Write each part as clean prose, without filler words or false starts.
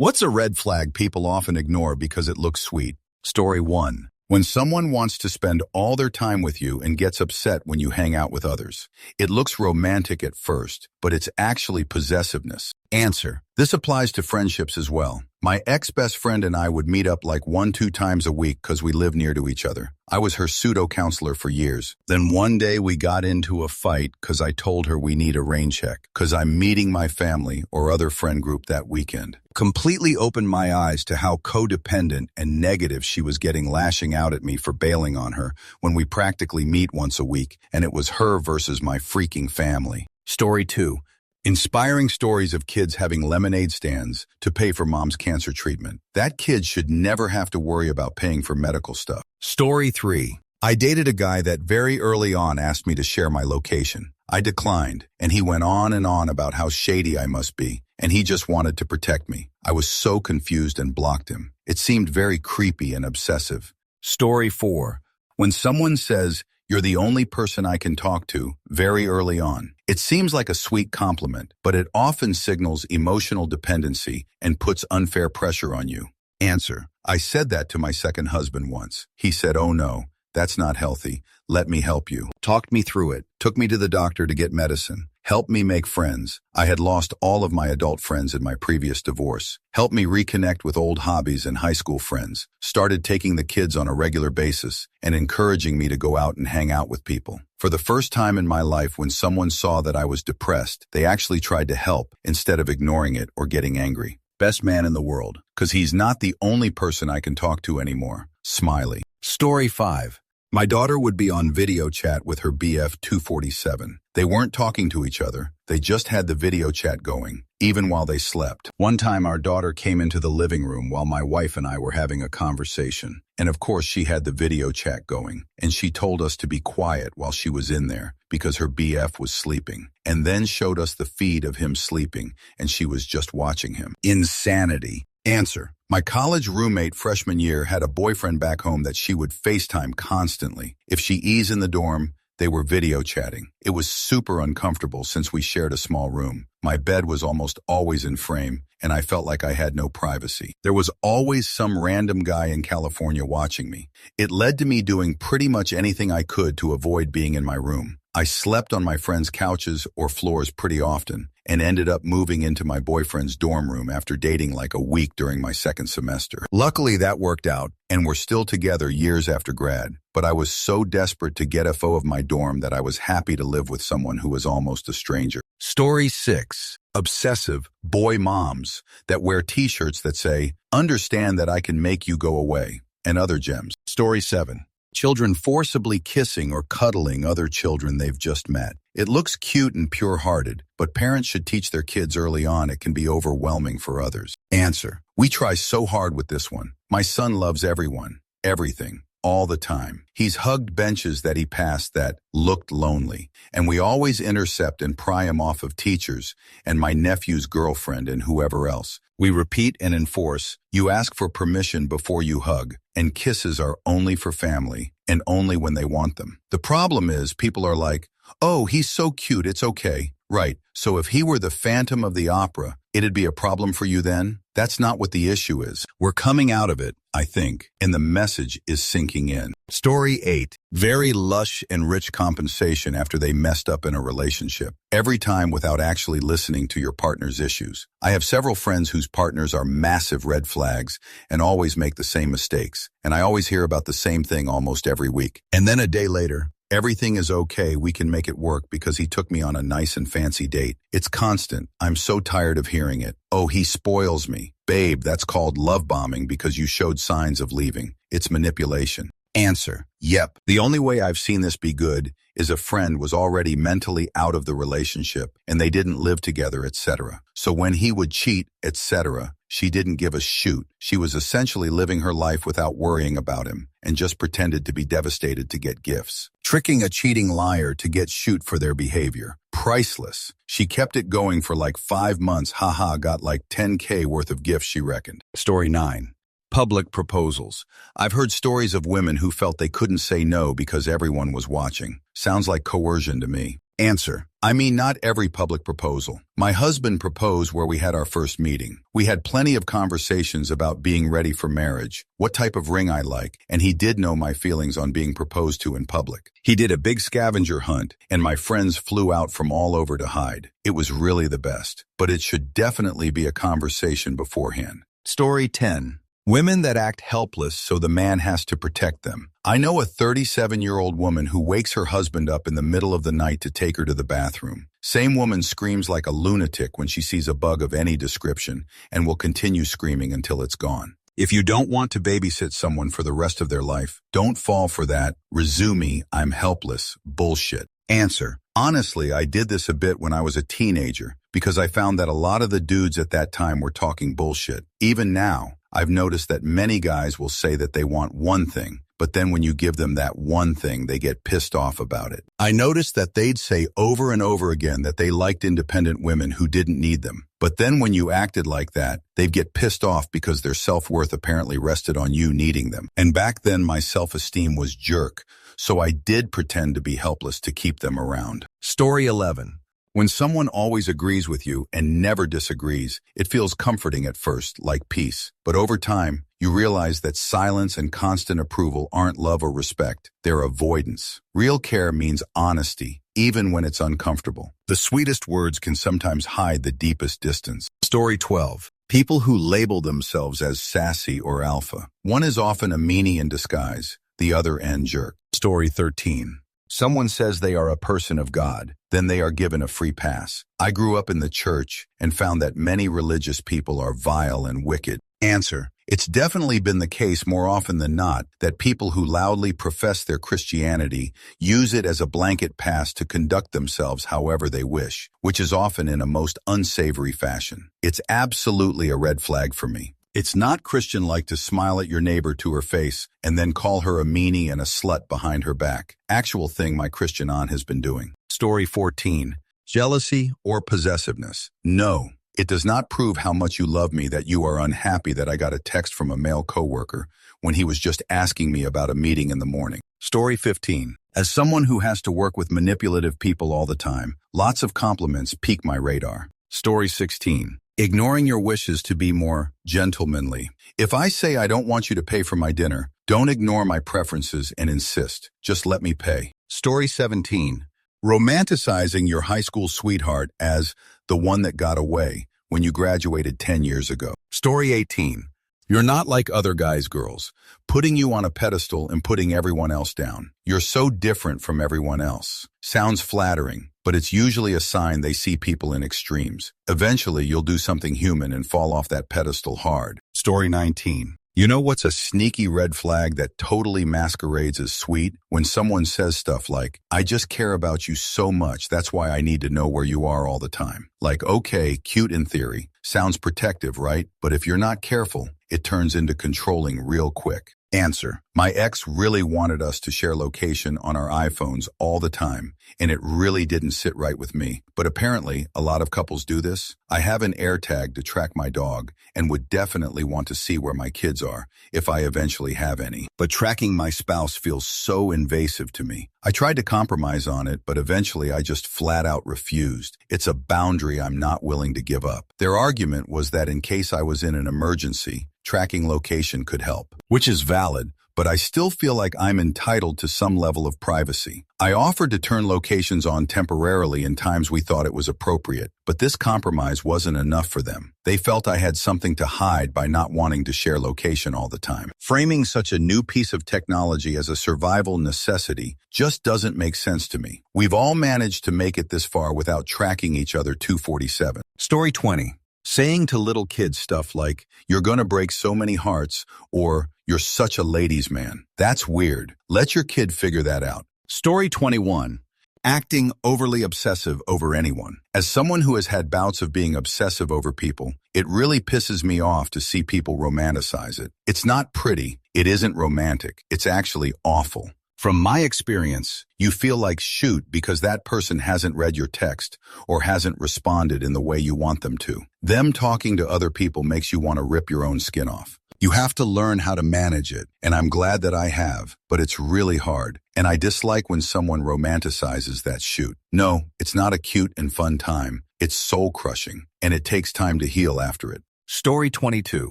What's a red flag people often ignore because it looks sweet? Story 1. When someone wants to spend all their time with you and gets upset when you hang out with others. It looks romantic at first, but it's actually possessiveness. Answer. This applies to friendships as well. My ex-best friend and I would meet up like 1-2 times a week because we live near to each other. I was her pseudo-counselor for years. Then one day we got into a fight because I told her we need a rain check because I'm meeting my family or other friend group that weekend. Completely opened my eyes to how codependent and negative she was getting, lashing out at me for bailing on her when we practically meet once a week, and it was her versus my freaking family. Story 2. Inspiring stories of kids having lemonade stands to pay for mom's cancer treatment. That kid should never have to worry about paying for medical stuff. Story 3. I dated a guy that very early on asked me to share my location. I declined, and he went on and on about how shady I must be, and he just wanted to protect me. I was so confused and blocked him. It seemed very creepy and obsessive. Story 4. When someone says, "You're the only person I can talk to," very early on. It seems like a sweet compliment, but it often signals emotional dependency and puts unfair pressure on you. Answer. I said that to my second husband once. He said, "Oh no, that's not healthy. Let me help you." Talked me through it, took me to the doctor to get medicine, helped me make friends. I had lost all of my adult friends in my previous divorce, helped me reconnect with old hobbies and high school friends, started taking the kids on a regular basis, and encouraging me to go out and hang out with people. For the first time in my life, when someone saw that I was depressed, they actually tried to help instead of ignoring it or getting angry. Best man in the world, because he's not the only person I can talk to anymore. Smiley. Story 5. My daughter would be on video chat with her BF 247. They weren't talking to each other. They just had the video chat going, even while they slept. One time our daughter came into the living room while my wife and I were having a conversation. And of course she had the video chat going. And she told us to be quiet while she was in there because her BF was sleeping. And then showed us the feed of him sleeping, and she was just watching him. Insanity. Answer. My college roommate freshman year had a boyfriend back home that she would FaceTime constantly. If she eased in the dorm, they were video chatting. It was super uncomfortable since we shared a small room. My bed was almost always in frame, and I felt like I had no privacy. There was always some random guy in California watching me. It led to me doing pretty much anything I could to avoid being in my room. I slept on my friends' couches or floors pretty often, and ended up moving into my boyfriend's dorm room after dating like a week during my second semester. Luckily, that worked out, and we're still together years after grad. But I was so desperate to get FO of my dorm that I was happy to live with someone who was almost a stranger. Story 6. Obsessive boy moms that wear t-shirts that say, "Understand that I can make you go away," and other gems. Story 7. Children forcibly kissing or cuddling other children they've just met. It looks cute and pure-hearted, but parents should teach their kids early on it can be overwhelming for others. Answer. We try so hard with this one. My son loves everyone, everything, all the time. He's hugged benches that he passed that looked lonely, and we always intercept and pry him off of teachers and my nephew's girlfriend and whoever else. We repeat and enforce, you ask for permission before you hug, and kisses are only for family and only when they want them. The problem is people are like, "Oh, he's so cute, it's okay." Right, so if he were the Phantom of the Opera, it'd be a problem for you then? That's not what the issue is. We're coming out of it, I think, and the message is sinking in. Story 8. Very lush and rich compensation after they messed up in a relationship. Every time without actually listening to your partner's issues. I have several friends whose partners are massive red flags and always make the same mistakes. And I always hear about the same thing almost every week. And then a day later, everything is okay, we can make it work because he took me on a nice and fancy date. It's constant. I'm so tired of hearing it. "Oh, he spoils me." Babe, that's called love bombing because you showed signs of leaving. It's manipulation. Answer. Yep. The only way I've seen this be good is a friend was already mentally out of the relationship and they didn't live together, etc. So when he would cheat, etc., she didn't give a shoot. She was essentially living her life without worrying about him and just pretended to be devastated to get gifts. Tricking a cheating liar to get shoot for their behavior. Priceless. She kept it going for like 5 months. Haha, got like 10K worth of gifts, she reckoned. Story 9. Public proposals. I've heard stories of women who felt they couldn't say no because everyone was watching. Sounds like coercion to me. Answer: I mean, not every public proposal. My husband proposed where we had our first meeting. We had plenty of conversations about being ready for marriage, what type of ring I like, and he did know my feelings on being proposed to in public. He did a big scavenger hunt, and my friends flew out from all over to hide. It was really the best, but it should definitely be a conversation beforehand. Story 10. Women that act helpless so the man has to protect them. I know a 37-year-old woman who wakes her husband up in the middle of the night to take her to the bathroom. Same woman screams like a lunatic when she sees a bug of any description and will continue screaming until it's gone. If you don't want to babysit someone for the rest of their life, don't fall for that "Rezumi, I'm helpless" bullshit. Answer: honestly, I did this a bit when I was a teenager because I found that a lot of the dudes at that time were talking bullshit. Even now, I've noticed that many guys will say that they want one thing, but then when you give them that one thing, they get pissed off about it. I noticed that they'd say over and over again that they liked independent women who didn't need them. But then when you acted like that, they'd get pissed off because their self-worth apparently rested on you needing them. And back then my self-esteem was jerk, so I did pretend to be helpless to keep them around. Story 11. When someone always agrees with you and never disagrees, it feels comforting at first, like peace. But over time, you realize that silence and constant approval aren't love or respect, they're avoidance. Real care means honesty, even when it's uncomfortable. The sweetest words can sometimes hide the deepest distance. Story 12. People who label themselves as sassy or alpha. One is often a meanie in disguise, the other an jerk. Story 13. Someone says they are a person of God, then they are given a free pass. I grew up in the church and found that many religious people are vile and wicked. Answer: it's definitely been the case more often than not that people who loudly profess their Christianity use it as a blanket pass to conduct themselves however they wish, which is often in a most unsavory fashion. It's absolutely a red flag for me. It's not Christian-like to smile at your neighbor to her face and then call her a meanie and a slut behind her back. Actual thing my Christian aunt has been doing. Story 14. Jealousy or possessiveness. No, it does not prove how much you love me that you are unhappy that I got a text from a male coworker when he was just asking me about a meeting in the morning. Story 15. As someone who has to work with manipulative people all the time, lots of compliments pique my radar. Story 16. Ignoring your wishes to be more gentlemanly. If I say I don't want you to pay for my dinner, don't ignore my preferences and insist. Just let me pay. Story 17. Romanticizing your high school sweetheart as the one that got away when you graduated 10 years ago. Story 18. You're not like other guys' girls, putting you on a pedestal and putting everyone else down. You're so different from everyone else. Sounds flattering, but it's usually a sign they see people in extremes. Eventually, you'll do something human and fall off that pedestal hard. Story 19. You know what's a sneaky red flag that totally masquerades as sweet? When someone says stuff like, I just care about you so much, that's why I need to know where you are all the time. Like, okay, cute in theory. Sounds protective, right? But if you're not careful, it turns into controlling real quick. Answer: my ex really wanted us to share location on our iPhones all the time, and it really didn't sit right with me. But apparently, a lot of couples do this. I have an AirTag to track my dog and would definitely want to see where my kids are if I eventually have any. But tracking my spouse feels so invasive to me. I tried to compromise on it, but eventually I just flat out refused. It's a boundary I'm not willing to give up. Their argument was that in case I was in an emergency, tracking location could help, which is valid, but I still feel like I'm entitled to some level of privacy. I offered to turn locations on temporarily in times we thought it was appropriate, but this compromise wasn't enough for them. They felt I had something to hide by not wanting to share location all the time. Framing such a new piece of technology as a survival necessity just doesn't make sense to me. We've all managed to make it this far without tracking each other 247. Story 20. Saying to little kids stuff like, you're gonna break so many hearts, or you're such a ladies' man. That's weird. Let your kid figure that out. Story 21. Acting overly obsessive over anyone. As someone who has had bouts of being obsessive over people, it really pisses me off to see people romanticize it. It's not pretty. It isn't romantic. It's actually awful. From my experience, you feel like shoot because that person hasn't read your text or hasn't responded in the way you want them to. Them talking to other people makes you want to rip your own skin off. You have to learn how to manage it, and I'm glad that I have, but it's really hard, and I dislike when someone romanticizes that shoot. No, it's not a cute and fun time. It's soul-crushing, and it takes time to heal after it. Story 22.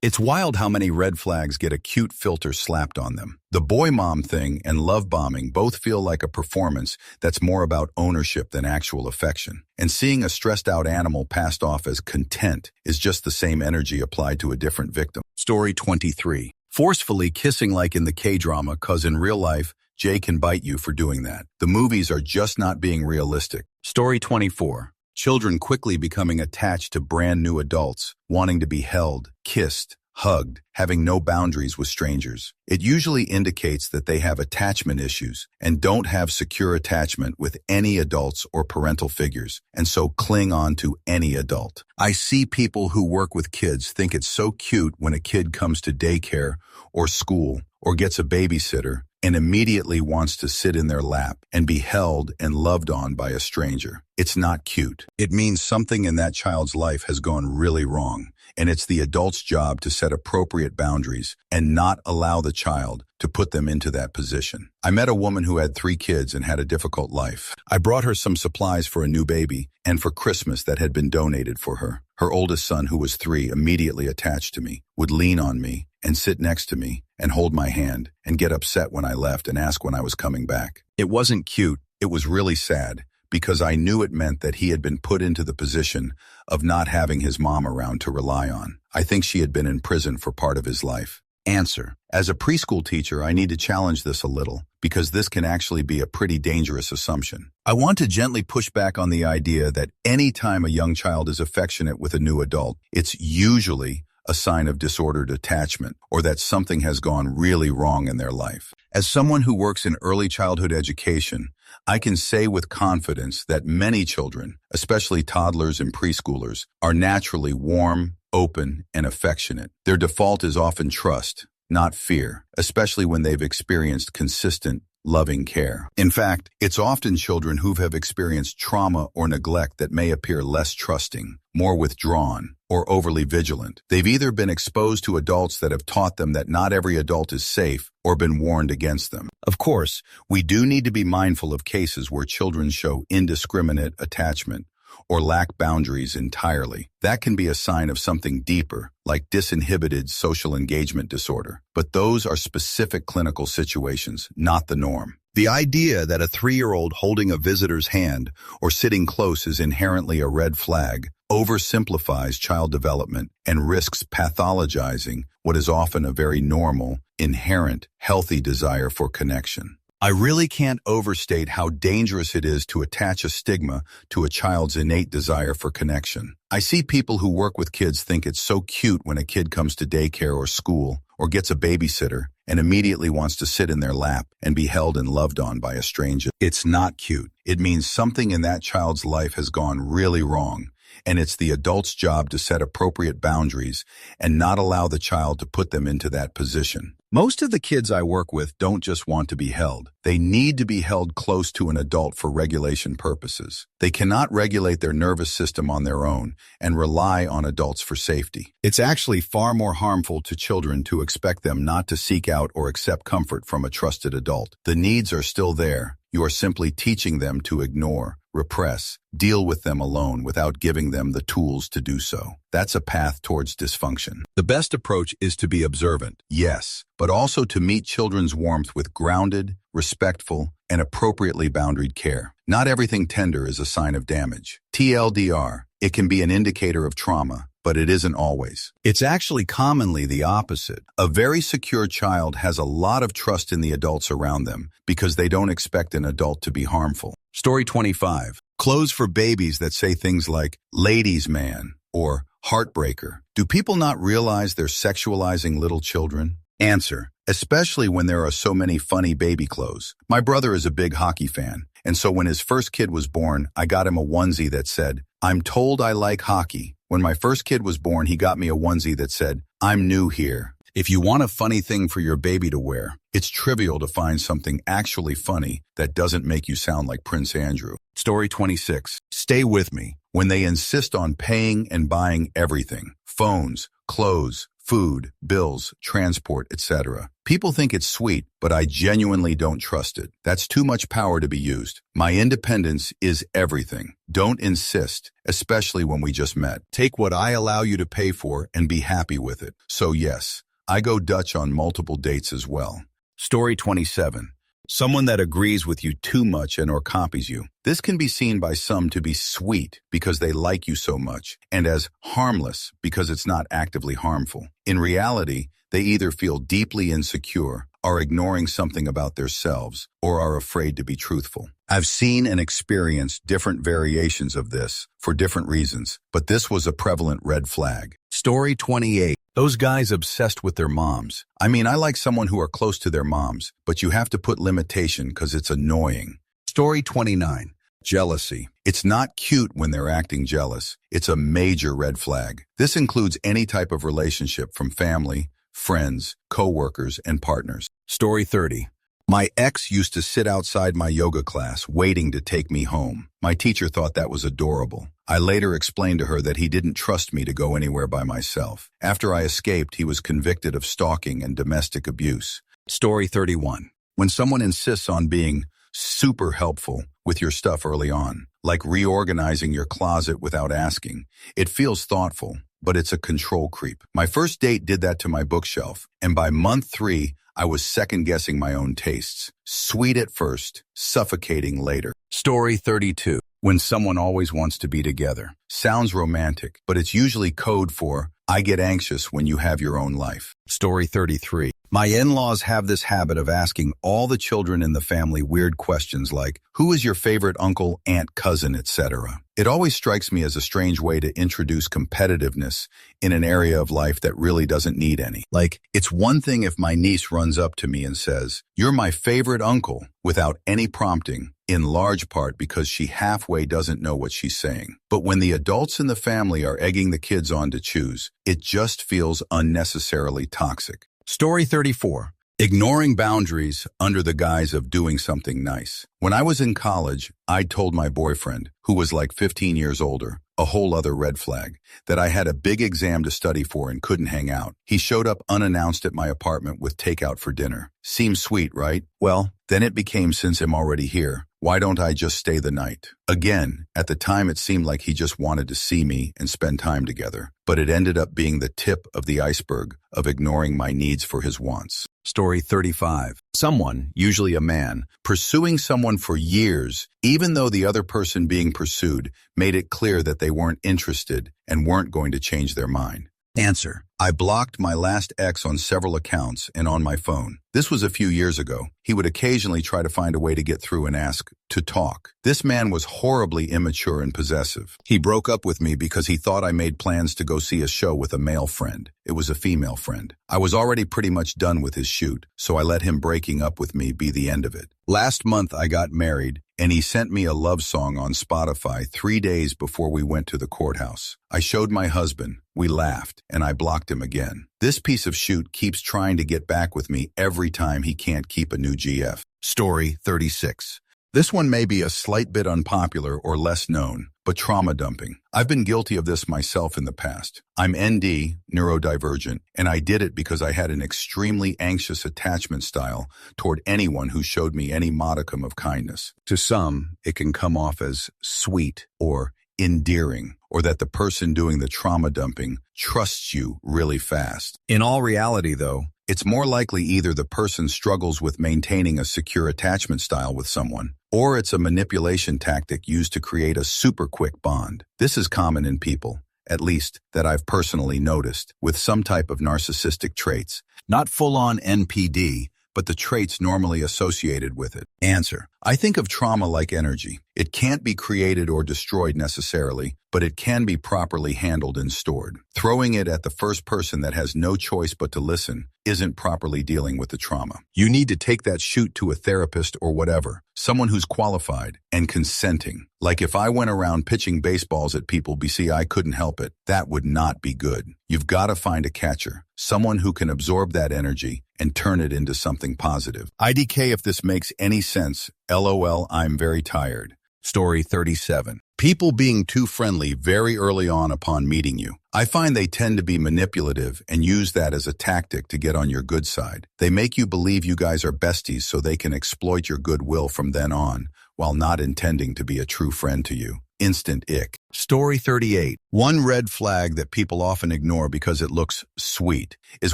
It's wild how many red flags get a cute filter slapped on them. The boy mom thing and love bombing both feel like a performance that's more about ownership than actual affection. And seeing a stressed out animal passed off as content is just the same energy applied to a different victim. Story 23. Forcefully kissing like in the K-drama, cause in real life, Jay can bite you for doing that. The movies are just not being realistic. Story 24. Children quickly becoming attached to brand new adults, wanting to be held, kissed, hugged, having no boundaries with strangers. It usually indicates that they have attachment issues and don't have secure attachment with any adults or parental figures, and so cling on to any adult. I see people who work with kids think it's so cute when a kid comes to daycare or school or gets a babysitter and immediately wants to sit in their lap and be held and loved on by a stranger. It's not cute. It means something in that child's life has gone really wrong, and it's the adult's job to set appropriate boundaries and not allow the child to put them into that position. I met a woman who had 3 kids and had a difficult life. I brought her some supplies for a new baby and for Christmas that had been donated for her. Her oldest son, who was 3, immediately attached to me, would lean on me and sit next to me and hold my hand and get upset when I left and ask when I was coming back. It wasn't cute. It was really sad because I knew it meant that he had been put into the position of not having his mom around to rely on. I think she had been in prison for part of his life. Answer. As a preschool teacher, I need to challenge this a little because this can actually be a pretty dangerous assumption. I want to gently push back on the idea that any time a young child is affectionate with a new adult, it's usually a sign of disordered attachment or that something has gone really wrong in their life. As someone who works in early childhood education, I can say with confidence that many children, especially toddlers and preschoolers, are naturally warm, open, and affectionate. Their default is often trust, not fear, especially when they've experienced consistent, loving care. In fact, it's often children who have experienced trauma or neglect that may appear less trusting, more withdrawn, or overly vigilant. They've either been exposed to adults that have taught them that not every adult is safe or been warned against them. Of course, we do need to be mindful of cases where children show indiscriminate attachment or lack boundaries entirely. That can be a sign of something deeper, like disinhibited social engagement disorder. But those are specific clinical situations, not the norm. The idea that a 3-year-old holding a visitor's hand or sitting close is inherently a red flag oversimplifies child development and risks pathologizing what is often a very normal, inherent, healthy desire for connection. I really can't overstate how dangerous it is to attach a stigma to a child's innate desire for connection. I see people who work with kids think it's so cute when a kid comes to daycare or school or gets a babysitter and immediately wants to sit in their lap and be held and loved on by a stranger. It's not cute. It means something in that child's life has gone really wrong, and it's the adult's job to set appropriate boundaries and not allow the child to put them into that position. Most of the kids I work with don't just want to be held. They need to be held close to an adult for regulation purposes. They cannot regulate their nervous system on their own and rely on adults for safety. It's actually far more harmful to children to expect them not to seek out or accept comfort from a trusted adult. The needs are still there. You are simply teaching them to ignore, repress, deal with them alone without giving them the tools to do so. That's a path towards dysfunction. The best approach is to be observant, yes, but also to meet children's warmth with grounded, respectful, and appropriately boundaried care. Not everything tender is a sign of damage. TLDR, it can be an indicator of trauma, but it isn't always. It's actually commonly the opposite. A very secure child has a lot of trust in the adults around them because they don't expect an adult to be harmful. Story 25. Clothes for babies that say things like ladies' man or heartbreaker. Do people not realize they're sexualizing little children? Answer. Especially when there are so many funny baby clothes. My brother is a big hockey fan, and so when his first kid was born, I got him a onesie that said, "I'm told I like hockey." When my first kid was born, he got me a onesie that said, "I'm new here." If you want a funny thing for your baby to wear, it's trivial to find something actually funny that doesn't make you sound like Prince Andrew. Story 26. Stay with me. When they insist on paying and buying everything, phones, clothes, food, bills, transport, etc. People think it's sweet, but I genuinely don't trust it. That's too much power to be used. My independence is everything. Don't insist, especially when we just met. Take what I allow you to pay for and be happy with it. So yes, I go Dutch on multiple dates as well. Story 27. Someone that agrees with you too much and or copies you. This can be seen by some to be sweet because they like you so much, and as harmless because it's not actively harmful. In reality, they either feel deeply insecure, are ignoring something about themselves, or are afraid to be truthful. I've seen and experienced different variations of this for different reasons, but this was a prevalent red flag. Story 28. Those guys obsessed with their moms. I mean, I like someone who are close to their moms, but you have to put limitation because it's annoying. Story 29. Jealousy. It's not cute when they're acting jealous. It's a major red flag. This includes any type of relationship from family, friends, co-workers, and partners. Story 30. My ex used to sit outside my yoga class waiting to take me home. My teacher thought that was adorable. I later explained to her that he didn't trust me to go anywhere by myself. After I escaped, he was convicted of stalking and domestic abuse. Story 31. When someone insists on being super helpful with your stuff early on, like reorganizing your closet without asking, it feels thoughtful, but it's a control creep. My first date did that to my bookshelf, and by month 3, I was second-guessing my own tastes. Sweet at first, suffocating later. Story 32. When someone always wants to be together. Sounds romantic, but it's usually code for, I get anxious when you have your own life. Story 33. My in-laws have this habit of asking all the children in the family weird questions like, who is your favorite uncle, aunt, cousin, etc. It always strikes me as a strange way to introduce competitiveness in an area of life that really doesn't need any. Like, it's one thing if my niece runs up to me and says, you're my favorite uncle, without any prompting, in large part because she halfway doesn't know what she's saying. But when the adults in the family are egging the kids on to choose, it just feels unnecessarily toxic. Story 34. Ignoring boundaries under the guise of doing something nice. When I was in college, I'd told my boyfriend, who was like 15 years older, a whole other red flag, that I had a big exam to study for and couldn't hang out. He showed up unannounced at my apartment with takeout for dinner. Seems sweet, right? Well, then it became, since I'm already here, why don't I just stay the night? Again, at the time it seemed like he just wanted to see me and spend time together, but it ended up being the tip of the iceberg of ignoring my needs for his wants. Story 35. Someone, usually a man, pursuing someone for years, even though the other person being pursued made it clear that they weren't interested and weren't going to change their mind. Answer. I blocked my last ex on several accounts and on my phone. This was a few years ago. He would occasionally try to find a way to get through and ask to talk. This man was horribly immature and possessive. He broke up with me because he thought I made plans to go see a show with a male friend. It was a female friend. I was already pretty much done with his shoot, so I let him breaking up with me be the end of it. Last month I got married, and he sent me a love song on Spotify 3 days before we went to the courthouse. I showed my husband, we laughed, and I blocked him again. This piece of shoot keeps trying to get back with me every time he can't keep a new GF. Story 36. This one may be a slight bit unpopular or less known, but trauma dumping. I've been guilty of this myself in the past. I'm ND, neurodivergent, and I did it because I had an extremely anxious attachment style toward anyone who showed me any modicum of kindness. To some, it can come off as sweet or endearing, or that the person doing the trauma dumping trusts you really fast. In all reality, though, it's more likely either the person struggles with maintaining a secure attachment style with someone, or it's a manipulation tactic used to create a super quick bond. This is common in people, at least that I've personally noticed, with some type of narcissistic traits. Not full-on NPD, but the traits normally associated with it. Answer. I think of trauma like energy. It can't be created or destroyed necessarily, but it can be properly handled and stored. Throwing it at the first person that has no choice but to listen isn't properly dealing with the trauma. You need to take that shoot to a therapist or whatever, someone who's qualified and consenting. Like if I went around pitching baseballs at people because I couldn't help it, that would not be good. You've got to find a catcher, someone who can absorb that energy and turn it into something positive. IDK if this makes any sense. LOL, I'm very tired. Story 37. People being too friendly very early on upon meeting you. I find they tend to be manipulative and use that as a tactic to get on your good side. They make you believe you guys are besties so they can exploit your goodwill from then on, while not intending to be a true friend to you. Instant ick. Story 38. One red flag that people often ignore because it looks sweet is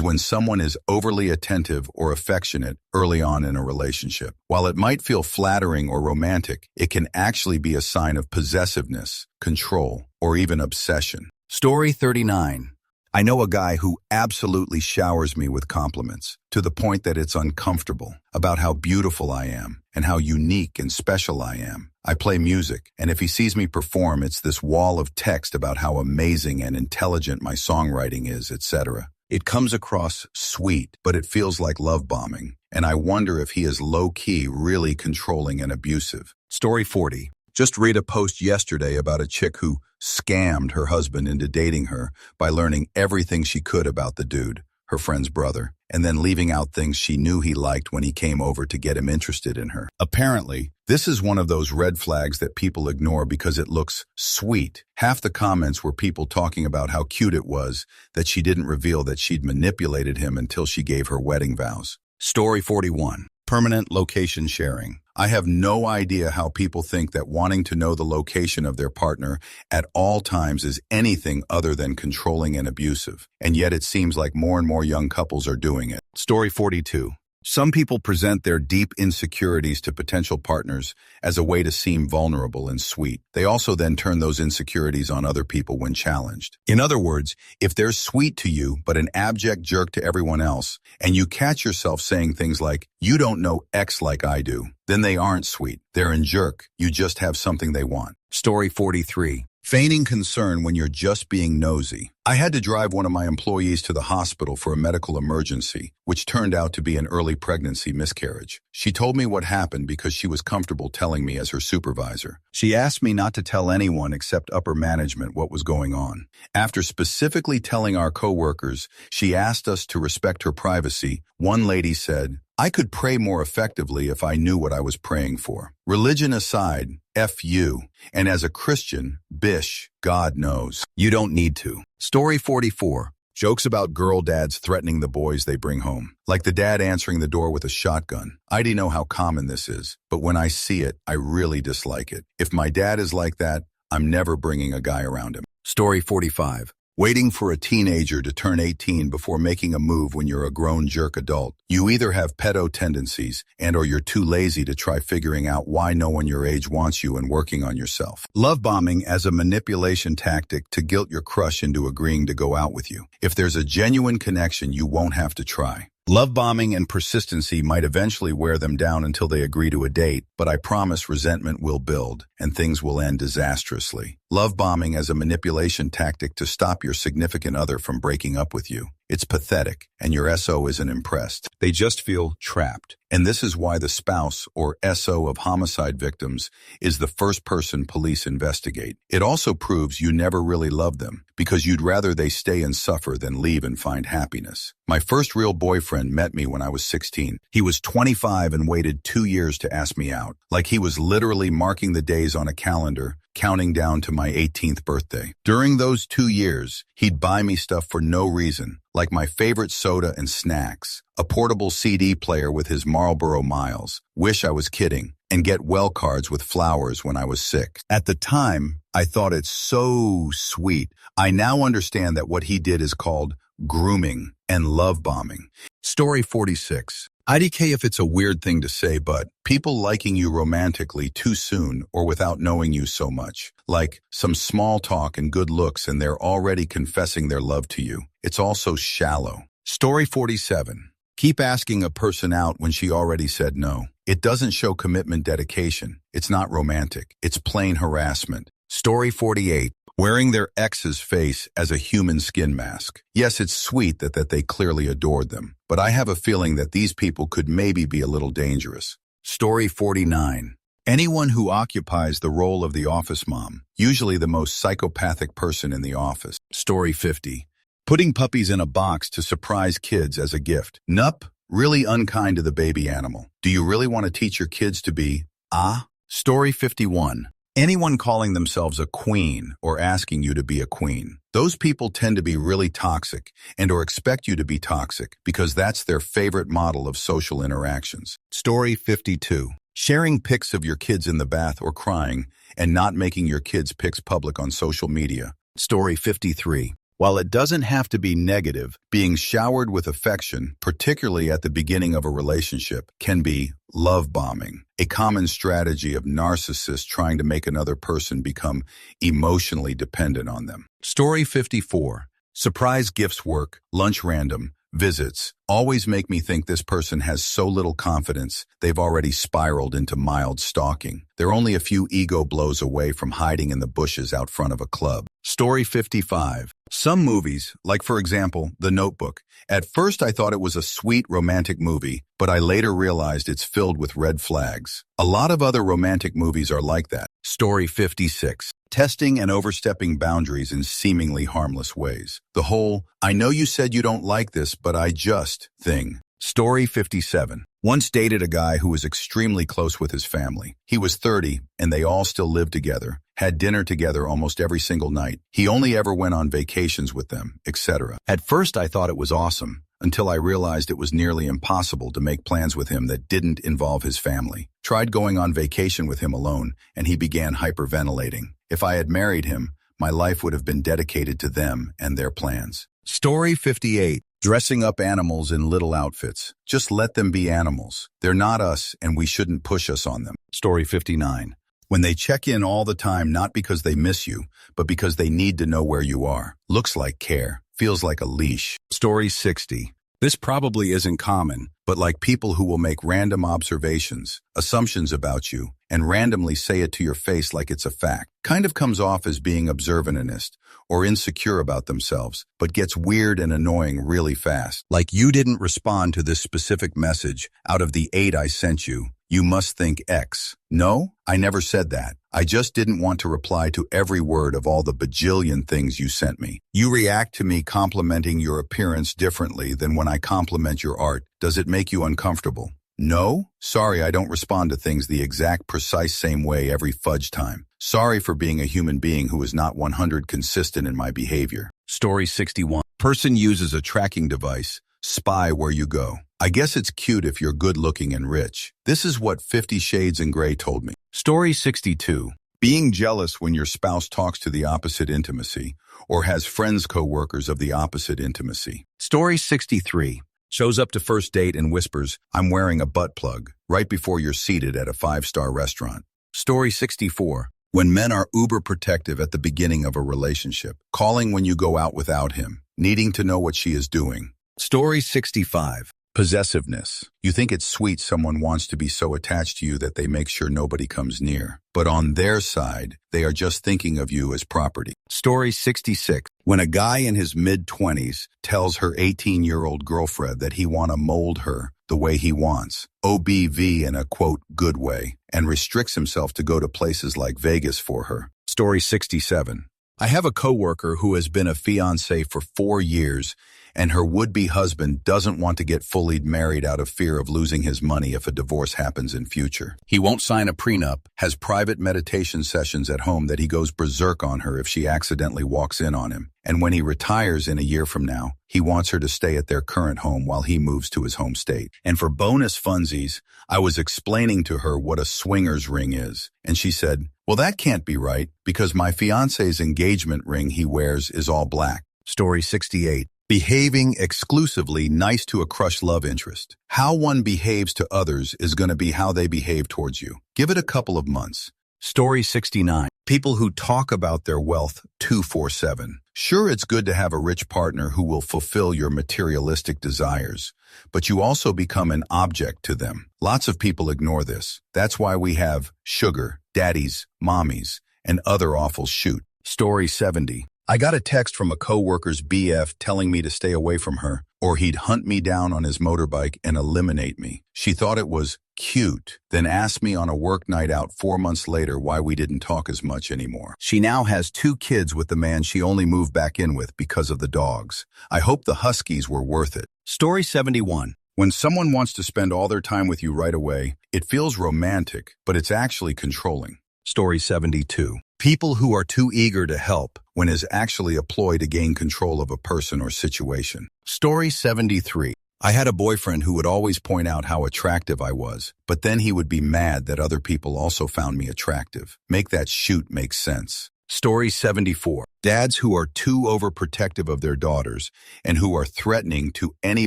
when someone is overly attentive or affectionate early on in a relationship. While it might feel flattering or romantic, it can actually be a sign of possessiveness, control, or even obsession. Story 39. I know a guy who absolutely showers me with compliments, to the point that it's uncomfortable, about how beautiful I am and how unique and special I am. I play music, and if he sees me perform, it's this wall of text about how amazing and intelligent my songwriting is, etc. It comes across sweet, but it feels like love bombing, and I wonder if he is low-key really controlling and abusive. Story 40. Just read a post yesterday about a chick who scammed her husband into dating her by learning everything she could about the dude, her friend's brother, and then leaving out things she knew he liked when he came over to get him interested in her. Apparently, this is one of those red flags that people ignore because it looks sweet. Half the comments were people talking about how cute it was that she didn't reveal that she'd manipulated him until she gave her wedding vows. Story 41. Permanent location sharing. I have no idea how people think that wanting to know the location of their partner at all times is anything other than controlling and abusive, and yet it seems like more and more young couples are doing it. Story 42. Some people present their deep insecurities to potential partners as a way to seem vulnerable and sweet. They also then turn those insecurities on other people when challenged. In other words, if they're sweet to you but an abject jerk to everyone else, and you catch yourself saying things like, "You don't know X like I do," then they aren't sweet. They're a jerk. You just have something they want. Story 43. Feigning concern when you're just being nosy. I had to drive one of my employees to the hospital for a medical emergency, which turned out to be an early pregnancy miscarriage. She told me what happened because she was comfortable telling me as her supervisor. She asked me not to tell anyone except upper management what was going on. After specifically telling our coworkers, she asked us to respect her privacy. One lady said, "I could pray more effectively if I knew what I was praying for." Religion aside, F you. And as a Christian, bish, God knows. You don't need to. Story 44. Jokes about girl dads threatening the boys they bring home. Like the dad answering the door with a shotgun. I do know how common this is, but when I see it, I really dislike it. If my dad is like that, I'm never bringing a guy around him. Story 45. Waiting for a teenager to turn 18 before making a move when you're a grown jerk adult. You either have pedo tendencies or you're too lazy to try figuring out why no one your age wants you and working on yourself. Love bombing as a manipulation tactic to guilt your crush into agreeing to go out with you. If there's a genuine connection, you won't have to try. Love bombing and persistency might eventually wear them down until they agree to a date, but I promise resentment will build and things will end disastrously. Love bombing as a manipulation tactic to stop your significant other from breaking up with you. It's pathetic, and your SO isn't impressed. They just feel trapped. And this is why the spouse or SO of homicide victims is the first person police investigate. It also proves you never really loved them, because you'd rather they stay and suffer than leave and find happiness. My first real boyfriend met me when I was 16. He was 25 and waited 2 years to ask me out, like he was literally marking the days on a calendar, counting down to my 18th birthday. During those 2 years, he'd buy me stuff for no reason, like my favorite soda and snacks, a portable CD player with his Marlboro Miles, wish I was kidding, and get well cards with flowers when I was sick. At the time, I thought it so sweet. I now understand that what he did is called grooming and love bombing. Story 46. IDK if it's a weird thing to say, but people liking you romantically too soon or without knowing you so much. Like some small talk and good looks and they're already confessing their love to you. It's also shallow. Story 47. Keep asking a person out when she already said no. It doesn't show commitment, dedication. It's not romantic. It's plain harassment. Story 48. Wearing their ex's face as a human skin mask. Yes, it's sweet that they clearly adored them, but I have a feeling that these people could maybe be a little dangerous. Story 49. Anyone who occupies the role of the office mom, usually the most psychopathic person in the office. Story 50. Putting puppies in a box to surprise kids as a gift. Nup, really unkind to the baby animal. Do you really want to teach your kids to be, ah? Story 51. Anyone calling themselves a queen or asking you to be a queen. Those people tend to be really toxic and/or expect you to be toxic because that's their favorite model of social interactions. Story 52. Sharing pics of your kids in the bath or crying and not making your kids' pics public on social media. Story 53. While it doesn't have to be negative, being showered with affection, particularly at the beginning of a relationship, can be love bombing, a common strategy of narcissists trying to make another person become emotionally dependent on them. Story 54. Surprise gifts work, lunch random, visits, always make me think this person has so little confidence they've already spiraled into mild stalking. They're only a few ego blows away from hiding in the bushes out front of a club. Story 55. Some movies, like for example, The Notebook, at first I thought it was a sweet romantic movie, but I later realized it's filled with red flags. A lot of other romantic movies are like that. Story 56. Testing and overstepping boundaries in seemingly harmless ways. The whole, I know you said you don't like this, but I just thing. Story 57. Once dated a guy who was extremely close with his family. He was 30, and they all still lived together, had dinner together almost every single night. He only ever went on vacations with them, etc. At first I thought it was awesome, until I realized it was nearly impossible to make plans with him that didn't involve his family. Tried going on vacation with him alone, and he began hyperventilating. If I had married him, my life would have been dedicated to them and their plans. Story 58. Dressing up animals in little outfits. Just let them be animals. They're not us, and we shouldn't push us on them. Story 59. When they check in all the time, not because they miss you, but because they need to know where you are. Looks like care. Feels like a leash. Story 60. This probably isn't common, but like people who will make random observations, assumptions about you, and randomly say it to your face like it's a fact. Kind of comes off as being observantist or insecure about themselves, but gets weird and annoying really fast. Like you didn't respond to this specific message out of the 8 I sent you. You must think X. No, I never said that. I just didn't want to reply to every word of all the bajillion things you sent me. You react to me complimenting your appearance differently than when I compliment your art. Does it make you uncomfortable? No? Sorry, I don't respond to things the exact precise same way every fudge time. Sorry for being a human being who is not 100 consistent in my behavior. Story 61. Person uses a tracking device. Spy where you go. I guess it's cute if you're good looking and rich. This is what 50 Shades in Grey told me. Story 62. Being jealous when your spouse talks to the opposite intimacy or has friends co-workers of the opposite intimacy. Story 63. Shows up to first date and whispers, I'm wearing a butt plug, right before you're seated at a 5-star restaurant. Story 64. When men are uber protective at the beginning of a relationship, calling when you go out without him, needing to know what she is doing. Story 65. Possessiveness. You think it's sweet someone wants to be so attached to you that they make sure nobody comes near. But on their side, they are just thinking of you as property. Story 66. When a guy in his mid-20s tells her 18-year-old girlfriend that he want to mold her the way he wants, OBV in a, quote, good way, and restricts himself to go to places like Vegas for her. Story 67. I have a coworker who has been a fiancé for 4 years, and her would-be husband doesn't want to get fully married out of fear of losing his money if a divorce happens in future. He won't sign a prenup, has private meditation sessions at home that he goes berserk on her if she accidentally walks in on him. And when he retires in a year from now, he wants her to stay at their current home while he moves to his home state. And for bonus funsies, I was explaining to her what a swingers ring is. And she said, well, that can't be right because my fiancé's engagement ring he wears is all black. Story 68. Behaving exclusively nice to a crush love interest. How one behaves to others is going to be how they behave towards you. Give it a couple of months. Story 69. People who talk about their wealth 24/7. Sure, it's good to have a rich partner who will fulfill your materialistic desires, but you also become an object to them. Lots of people ignore this. That's why we have sugar, daddies, mommies, and other awful shoot. Story 70. I got a text from a coworker's BF telling me to stay away from her, or he'd hunt me down on his motorbike and eliminate me. She thought it was cute, then asked me on a work night out 4 months later why we didn't talk as much anymore. She now has 2 kids with the man she only moved back in with because of the dogs. I hope the Huskies were worth it. Story 71. When someone wants to spend all their time with you right away, it feels romantic, but it's actually controlling. Story 72. People who are too eager to help when is actually a ploy to gain control of a person or situation. Story 73. I had a boyfriend who would always point out how attractive I was, but then he would be mad that other people also found me attractive. Make that shoot make sense. Story 74. Dads who are too overprotective of their daughters and who are threatening to any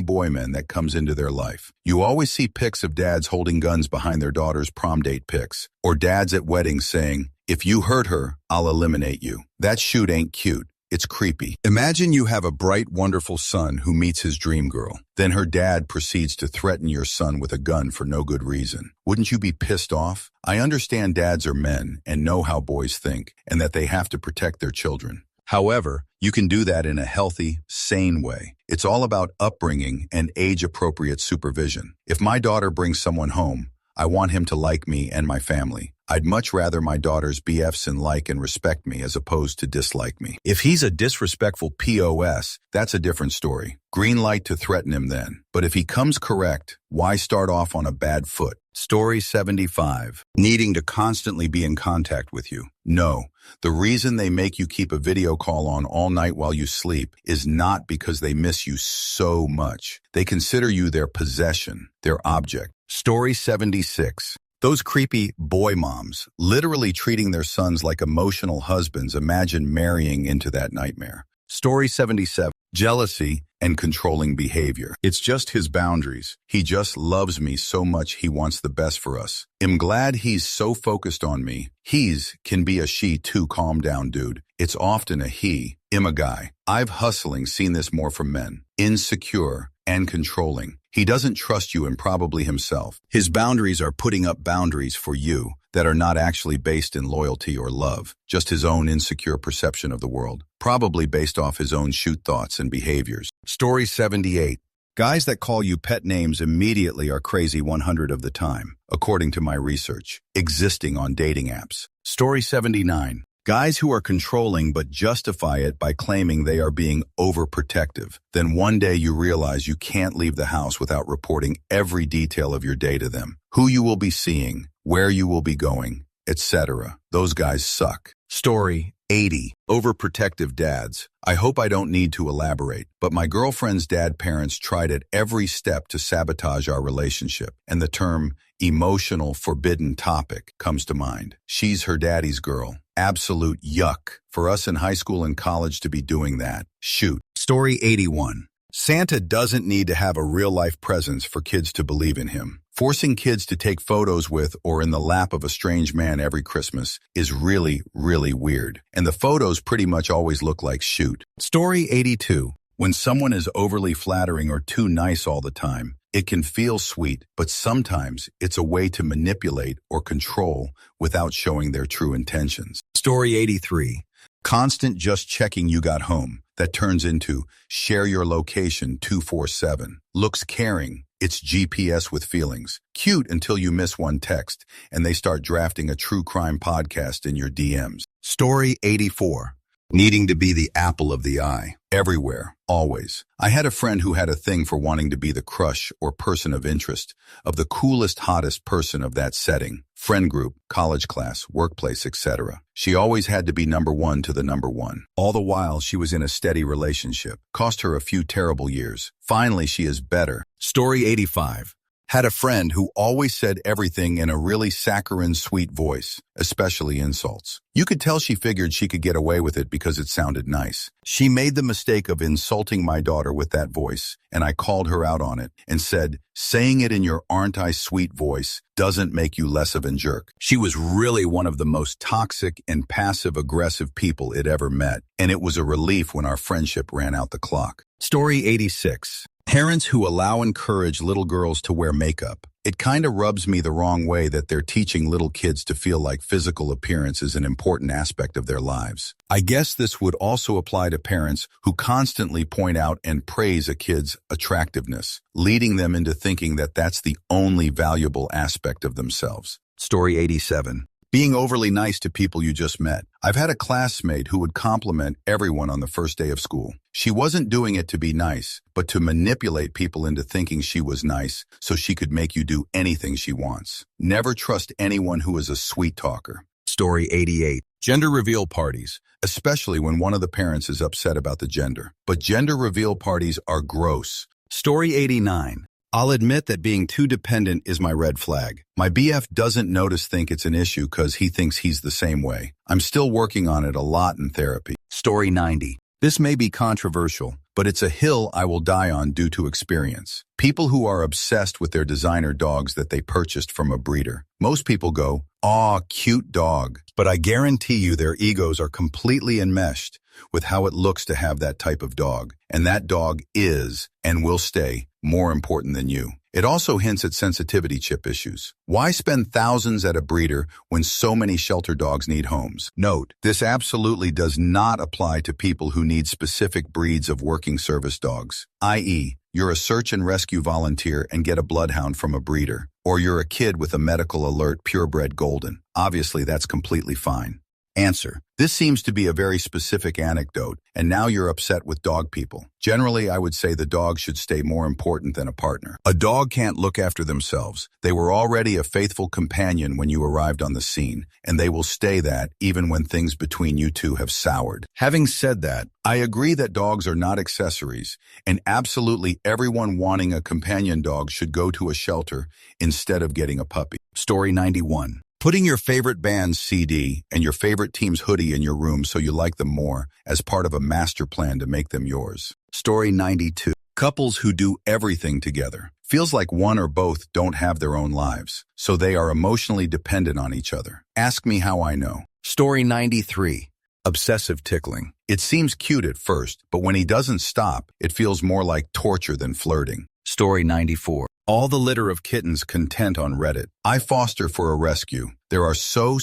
boyman that comes into their life. You always see pics of dads holding guns behind their daughters' prom date pics, or dads at weddings saying, "If you hurt her, I'll eliminate you." That shoot ain't cute. It's creepy. Imagine you have a bright, wonderful son who meets his dream girl. Then her dad proceeds to threaten your son with a gun for no good reason. Wouldn't you be pissed off? I understand dads are men and know how boys think and that they have to protect their children. However, you can do that in a healthy, sane way. It's all about upbringing and age-appropriate supervision. If my daughter brings someone home, I want him to like me and my family. I'd much rather my daughter's BFs and like and respect me as opposed to dislike me. If he's a disrespectful POS, that's a different story. Green light to threaten him then. But if he comes correct, why start off on a bad foot? Story 75. Needing to constantly be in contact with you. No, the reason they make you keep a video call on all night while you sleep is not because they miss you so much. They consider you their possession, their object. Story 76. Those creepy boy moms, literally treating their sons like emotional husbands, imagine marrying into that nightmare. Story 77. Jealousy and controlling behavior. It's just his boundaries. He just loves me so much he wants the best for us. I'm glad he's so focused on me. He's can be a she too, calm down, dude. It's often a he. I'm a guy. I've hustling seen this more from men. Insecure and controlling. He doesn't trust you and probably himself. His boundaries are putting up boundaries for you that are not actually based in loyalty or love, just his own insecure perception of the world, probably based off his own shoot thoughts and behaviors. Story 78. Guys that call you pet names immediately are crazy 100 of the time, according to my research, existing on dating apps. Story 79. Guys who are controlling but justify it by claiming they are being overprotective. Then one day you realize you can't leave the house without reporting every detail of your day to them. Who you will be seeing, where you will be going, etc. Those guys suck. Story 80. Overprotective dads. I hope I don't need to elaborate, but my girlfriend's dad parents tried at every step to sabotage our relationship, and the term emotional forbidden topic comes to mind. She's her daddy's girl. Absolute yuck for us in high school and college to be doing that. Shoot. Story 81. Santa doesn't need to have a real-life presence for kids to believe in him. Forcing kids to take photos with or in the lap of a strange man every Christmas is really, really weird. And the photos pretty much always look like shoot. Story 82. When someone is overly flattering or too nice all the time, it can feel sweet, but sometimes it's a way to manipulate or control without showing their true intentions. Story 83. Constant just checking you got home that turns into share your location 247. Looks caring. It's GPS with feelings. Cute until you miss one text and they start drafting a true crime podcast in your DMs. Story 84. Needing to be the apple of the eye. Everywhere. Always. I had a friend who had a thing for wanting to be the crush or person of interest of the coolest, hottest person of that setting. Friend group, college class, workplace, etc. She always had to be number one to the number one. All the while she was in a steady relationship. Cost her a few terrible years. Finally, she is better. Story 85. Had a friend who always said everything in a really saccharine, sweet voice, especially insults. You could tell she figured she could get away with it because it sounded nice. She made the mistake of insulting my daughter with that voice, and I called her out on it and said, saying it in your aren't I sweet voice doesn't make you less of a jerk. She was really one of the most toxic and passive-aggressive people it ever met, and it was a relief when our friendship ran out the clock. Story 86. Parents who allow and encourage little girls to wear makeup. It kinda rubs me the wrong way that they're teaching little kids to feel like physical appearance is an important aspect of their lives. I guess this would also apply to parents who constantly point out and praise a kid's attractiveness, leading them into thinking that that's the only valuable aspect of themselves. Story 87. Being overly nice to people you just met. I've had a classmate who would compliment everyone on the first day of school. She wasn't doing it to be nice, but to manipulate people into thinking she was nice so she could make you do anything she wants. Never trust anyone who is a sweet talker. Story 88. Gender reveal parties, especially when one of the parents is upset about the gender. But gender reveal parties are gross. Story 89. I'll admit that being too dependent is my red flag. My BF doesn't think it's an issue because he thinks he's the same way. I'm still working on it a lot in therapy. Story 90. This may be controversial, but it's a hill I will die on due to experience. People who are obsessed with their designer dogs that they purchased from a breeder. Most people go, "Aw, cute dog." But I guarantee you their egos are completely enmeshed with how it looks to have that type of dog. And that dog is, and will stay, more important than you. It also hints at sensitivity chip issues. Why spend thousands at a breeder when so many shelter dogs need homes? Note, this absolutely does not apply to people who need specific breeds of working service dogs, i.e., you're a search and rescue volunteer and get a bloodhound from a breeder, or you're a kid with a medical alert purebred golden. Obviously, that's completely fine. Answer. This seems to be a very specific anecdote, and now you're upset with dog people. Generally, I would say the dog should stay more important than a partner. A dog can't look after themselves. They were already a faithful companion when you arrived on the scene, and they will stay that even when things between you two have soured. Having said that, I agree that dogs are not accessories, and absolutely everyone wanting a companion dog should go to a shelter instead of getting a puppy. Story 91. Putting your favorite band's CD and your favorite team's hoodie in your room so you like them more as part of a master plan to make them yours. Story 92. Couples who do everything together. Feels like one or both don't have their own lives, so they are emotionally dependent on each other. Ask me how I know. Story 93. Obsessive tickling. It seems cute at first, but when he doesn't stop, it feels more like torture than flirting. Story 94. All the litter of kittens content on Reddit. I foster for a rescue. There are so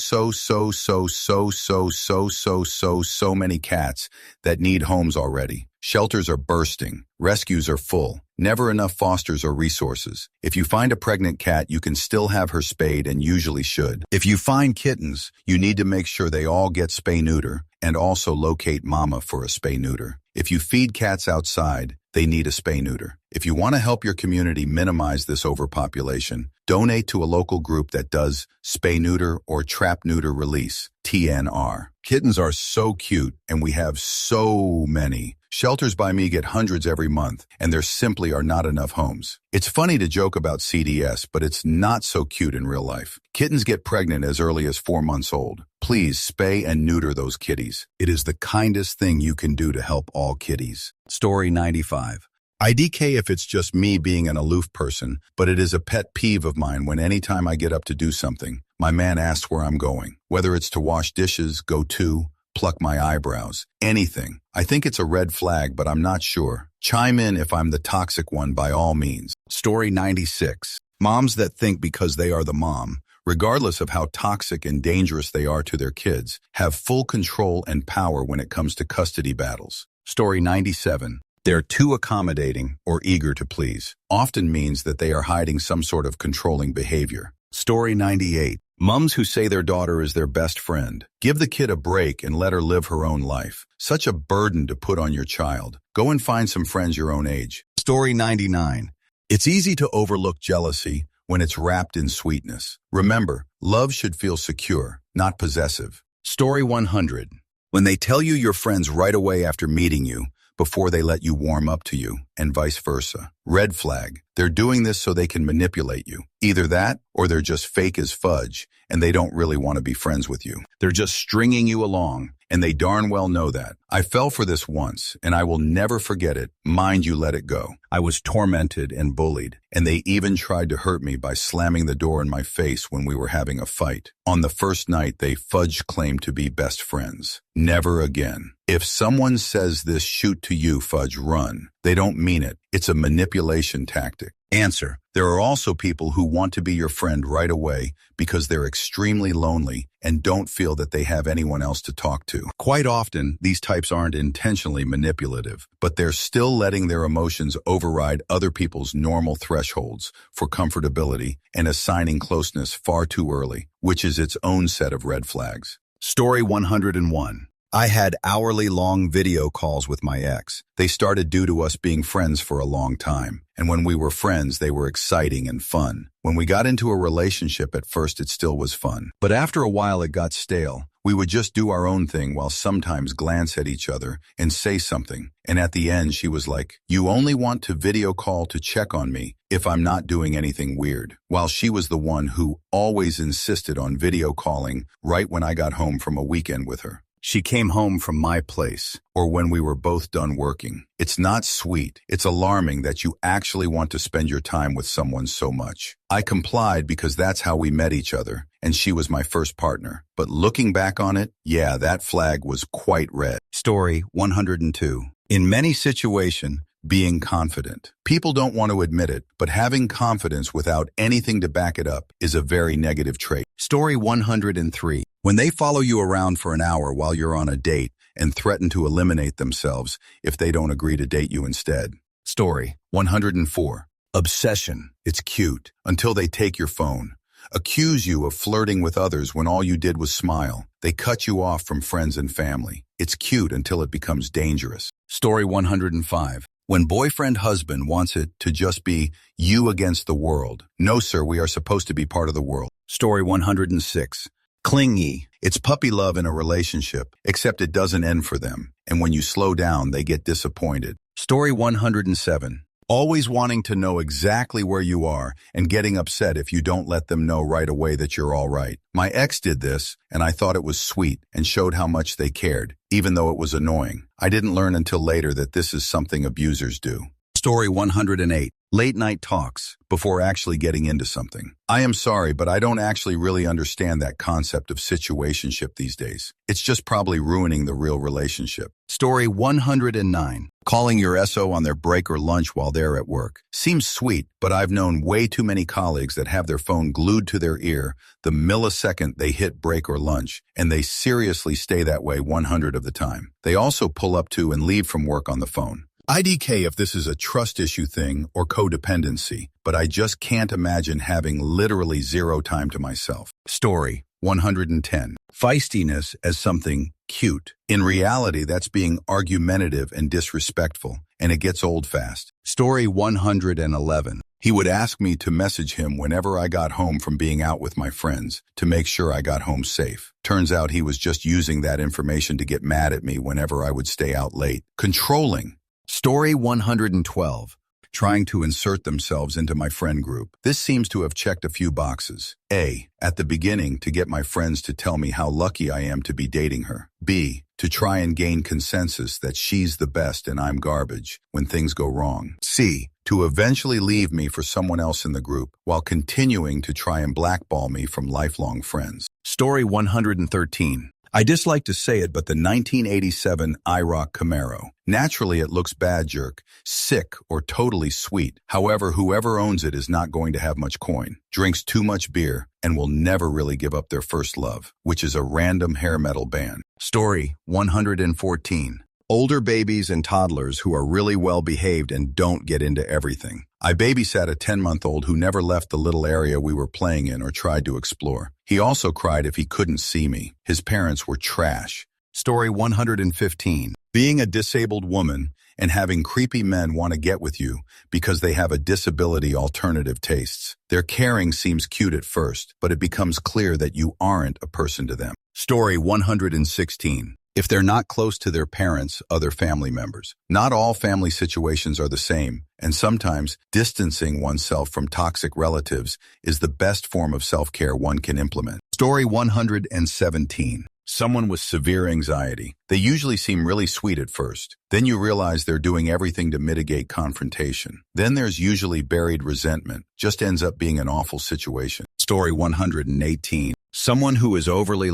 many cats that need homes already. Shelters are bursting. Rescues are full. Never enough fosters or resources. If you find a pregnant cat, you can still have her spayed and usually should. If you find kittens, you need to make sure they all get spay-neuter and also locate mama for a spay-neuter. If you feed cats outside, they need a spay-neuter. If you want to help your community minimize this overpopulation, donate to a local group that does spay-neuter or trap-neuter release, TNR. Kittens are so cute, and we have so many. Shelters by me get hundreds every month, and there simply are not enough homes. It's funny to joke about CDS, but it's not so cute in real life. Kittens get pregnant as early as 4 months old. Please spay and neuter those kitties. It is the kindest thing you can do to help all kitties. Story 95. IDK if it's just me being an aloof person, but it is a pet peeve of mine when anytime I get up to do something, my man asks where I'm going. Whether it's to wash dishes, go to, pluck my eyebrows, anything. I think it's a red flag, but I'm not sure. Chime in if I'm the toxic one by all means. Story 96. Moms that think because they are the mom, regardless of how toxic and dangerous they are to their kids, have full control and power when it comes to custody battles. Story 97. They're too accommodating or eager to please. Often means that they are hiding some sort of controlling behavior. Story 98. Mums who say their daughter is their best friend. Give the kid a break and let her live her own life. Such a burden to put on your child. Go and find some friends your own age. Story 99. It's easy to overlook jealousy when it's wrapped in sweetness. Remember, love should feel secure, not possessive. Story 100. When they tell you you're friends right away after meeting you, before they let you warm up to you, and vice versa. Red flag. They're doing this so they can manipulate you. Either that, or they're just fake as fudge, and they don't really want to be friends with you. They're just stringing you along, and they darn well know that. I fell for this once, and I will never forget it. Mind you, let it go. I was tormented and bullied, and they even tried to hurt me by slamming the door in my face when we were having a fight. On the first night, they fudge claimed to be best friends. Never again. If someone says this shoot to you, fudge, run. They don't mean it. It's a manipulation tactic. Answer. There are also people who want to be your friend right away because they're extremely lonely and don't feel that they have anyone else to talk to. Quite often, these types aren't intentionally manipulative, but they're still letting their emotions override other people's normal thresholds for comfortability and assigning closeness far too early, which is its own set of red flags. Story 101. I had hourly-long video calls with my ex. They started due to us being friends for a long time. And when we were friends, they were exciting and fun. When we got into a relationship, at first it still was fun. But after a while it got stale. We would just do our own thing while sometimes glance at each other and say something. And at the end she was like, "You only want to video call to check on me if I'm not doing anything weird." While she was the one who always insisted on video calling right when I got home from a weekend with her. She came home from my place, or when we were both done working. It's not sweet. It's alarming that you actually want to spend your time with someone so much. I complied because that's how we met each other, and she was my first partner. But looking back on it, yeah, that flag was quite red. Story 102. In many situations, being confident. People don't want to admit it, but having confidence without anything to back it up is a very negative trait. Story 103. When they follow you around for an hour while you're on a date and threaten to eliminate themselves if they don't agree to date you instead. Story 104. Obsession. It's cute until they take your phone. Accuse you of flirting with others when all you did was smile. They cut you off from friends and family. It's cute until it becomes dangerous. Story 105. When boyfriend-husband wants it to just be you against the world. No, sir, we are supposed to be part of the world. Story 106. Clingy. It's puppy love in a relationship, except it doesn't end for them. And when you slow down, they get disappointed. Story 107. Always wanting to know exactly where you are and getting upset if you don't let them know right away that you're all right. My ex did this, and I thought it was sweet and showed how much they cared, even though it was annoying. I didn't learn until later that this is something abusers do. Story 108. Late night talks before actually getting into something. I am sorry, but I don't actually really understand that concept of situationship these days. It's just probably ruining the real relationship. Story 109. Calling your SO on their break or lunch while they're at work. Seems sweet, but I've known way too many colleagues that have their phone glued to their ear the millisecond they hit break or lunch, and they seriously stay that way 100 of the time. They also pull up to and leave from work on the phone. IDK if this is a trust issue thing or codependency, but I just can't imagine having literally zero time to myself. Story 110. Feistiness as something cute. In reality, that's being argumentative and disrespectful, and it gets old fast. Story 111. He would ask me to message him whenever I got home from being out with my friends to make sure I got home safe. Turns out he was just using that information to get mad at me whenever I would stay out late. Controlling. Story 112. Trying to insert themselves into my friend group. This seems to have checked a few boxes. A. At the beginning, to get my friends to tell me how lucky I am to be dating her. B. To try and gain consensus that she's the best and I'm garbage when things go wrong. C. To eventually leave me for someone else in the group while continuing to try and blackball me from lifelong friends. Story 113. I dislike to say it, but the 1987 IROC Camaro. Naturally, it looks bad, jerk, sick, or totally sweet. However, whoever owns it is not going to have much coin, drinks too much beer, and will never really give up their first love, which is a random hair metal band. Story 114. Older babies and toddlers who are really well behaved and don't get into everything. I babysat a 10-month-old who never left the little area we were playing in or tried to explore. He also cried if he couldn't see me. His parents were trash. Story 115. Being a disabled woman and having creepy men want to get with you because they have a disability alternative tastes. Their caring seems cute at first, but it becomes clear that you aren't a person to them. Story 116. If they're not close to their parents, other family members. Not all family situations are the same, and sometimes distancing oneself from toxic relatives is the best form of self-care one can implement. Story 117. Someone with severe anxiety. They usually seem really sweet at first. Then you realize they're doing everything to mitigate confrontation. Then there's usually buried resentment. Just ends up being an awful situation. Story 118. Someone who is overly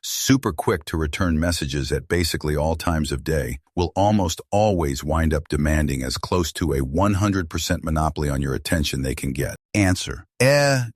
super quick to return messages at basically all times of day will almost always wind up demanding as close to a 100% monopoly on your attention they can get. Answer.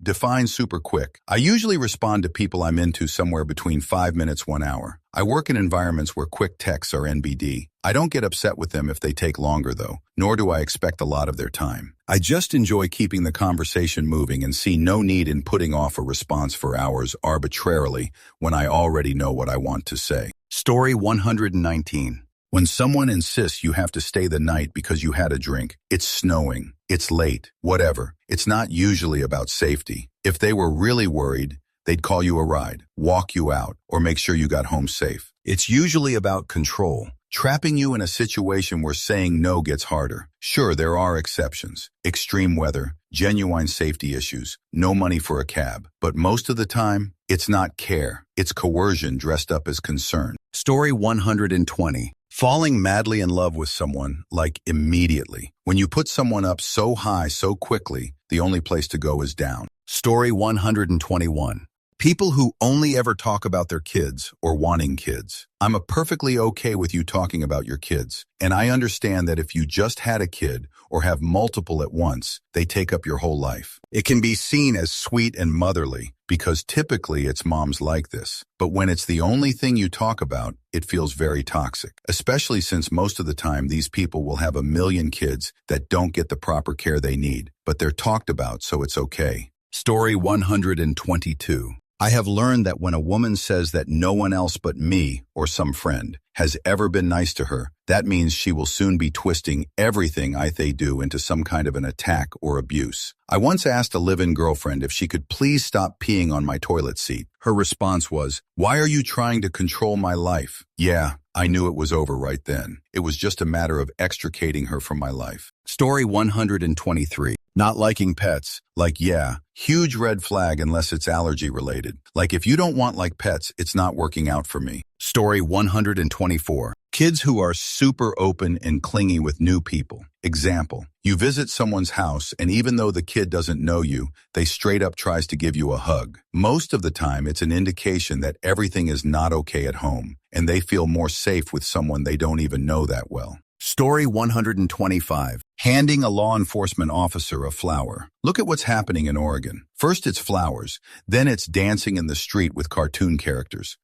Define super quick. I usually respond to people I'm into somewhere between 5 minutes, 1 hour. I work in environments where quick texts are NBD. I don't get upset with them if they take longer though, nor do I expect a lot of their time. I just enjoy keeping the conversation moving and see no need in putting off a response for hours arbitrarily when I already know what I want to say. Story 119. When someone insists you have to stay the night because you had a drink, it's snowing, it's late, whatever. It's not usually about safety. If they were really worried, they'd call you a ride, walk you out, or make sure you got home safe. It's usually about control, trapping you in a situation where saying no gets harder. Sure, there are exceptions. Extreme weather, genuine safety issues, no money for a cab. But most of the time, it's not care. It's coercion dressed up as concern. Story 120. Falling madly in love with someone, like immediately. When you put someone up so high so quickly, the only place to go is down. Story 121. People who only ever talk about their kids or wanting kids. I'm perfectly okay with you talking about your kids, and I understand that if you just had a kid or have multiple at once, they take up your whole life. It can be seen as sweet and motherly because typically it's moms like this. But when it's the only thing you talk about, it feels very toxic, especially since most of the time these people will have a million kids that don't get the proper care they need, but they're talked about, so it's okay. Story 122. I have learned that when a woman says that no one else but me or some friend has ever been nice to her, that means she will soon be twisting everything they do into some kind of an attack or abuse. I once asked a live-in girlfriend if she could please stop peeing on my toilet seat. Her response was, "Why are you trying to control my life?" Yeah, I knew it was over right then. It was just a matter of extricating her from my life. Story 123. Not liking pets. Like, yeah, huge red flag unless it's allergy related. Like, if you don't want pets, it's not working out for me. Story 124. Kids who are super open and clingy with new people. Example, you visit someone's house and even though the kid doesn't know you, they straight up tries to give you a hug. Most of the time, it's an indication that everything is not okay at home and they feel more safe with someone they don't even know that well. Story 125. Handing a law enforcement officer a flower. Look at what's happening in Oregon. First it's flowers, then it's dancing in the street with cartoon characters.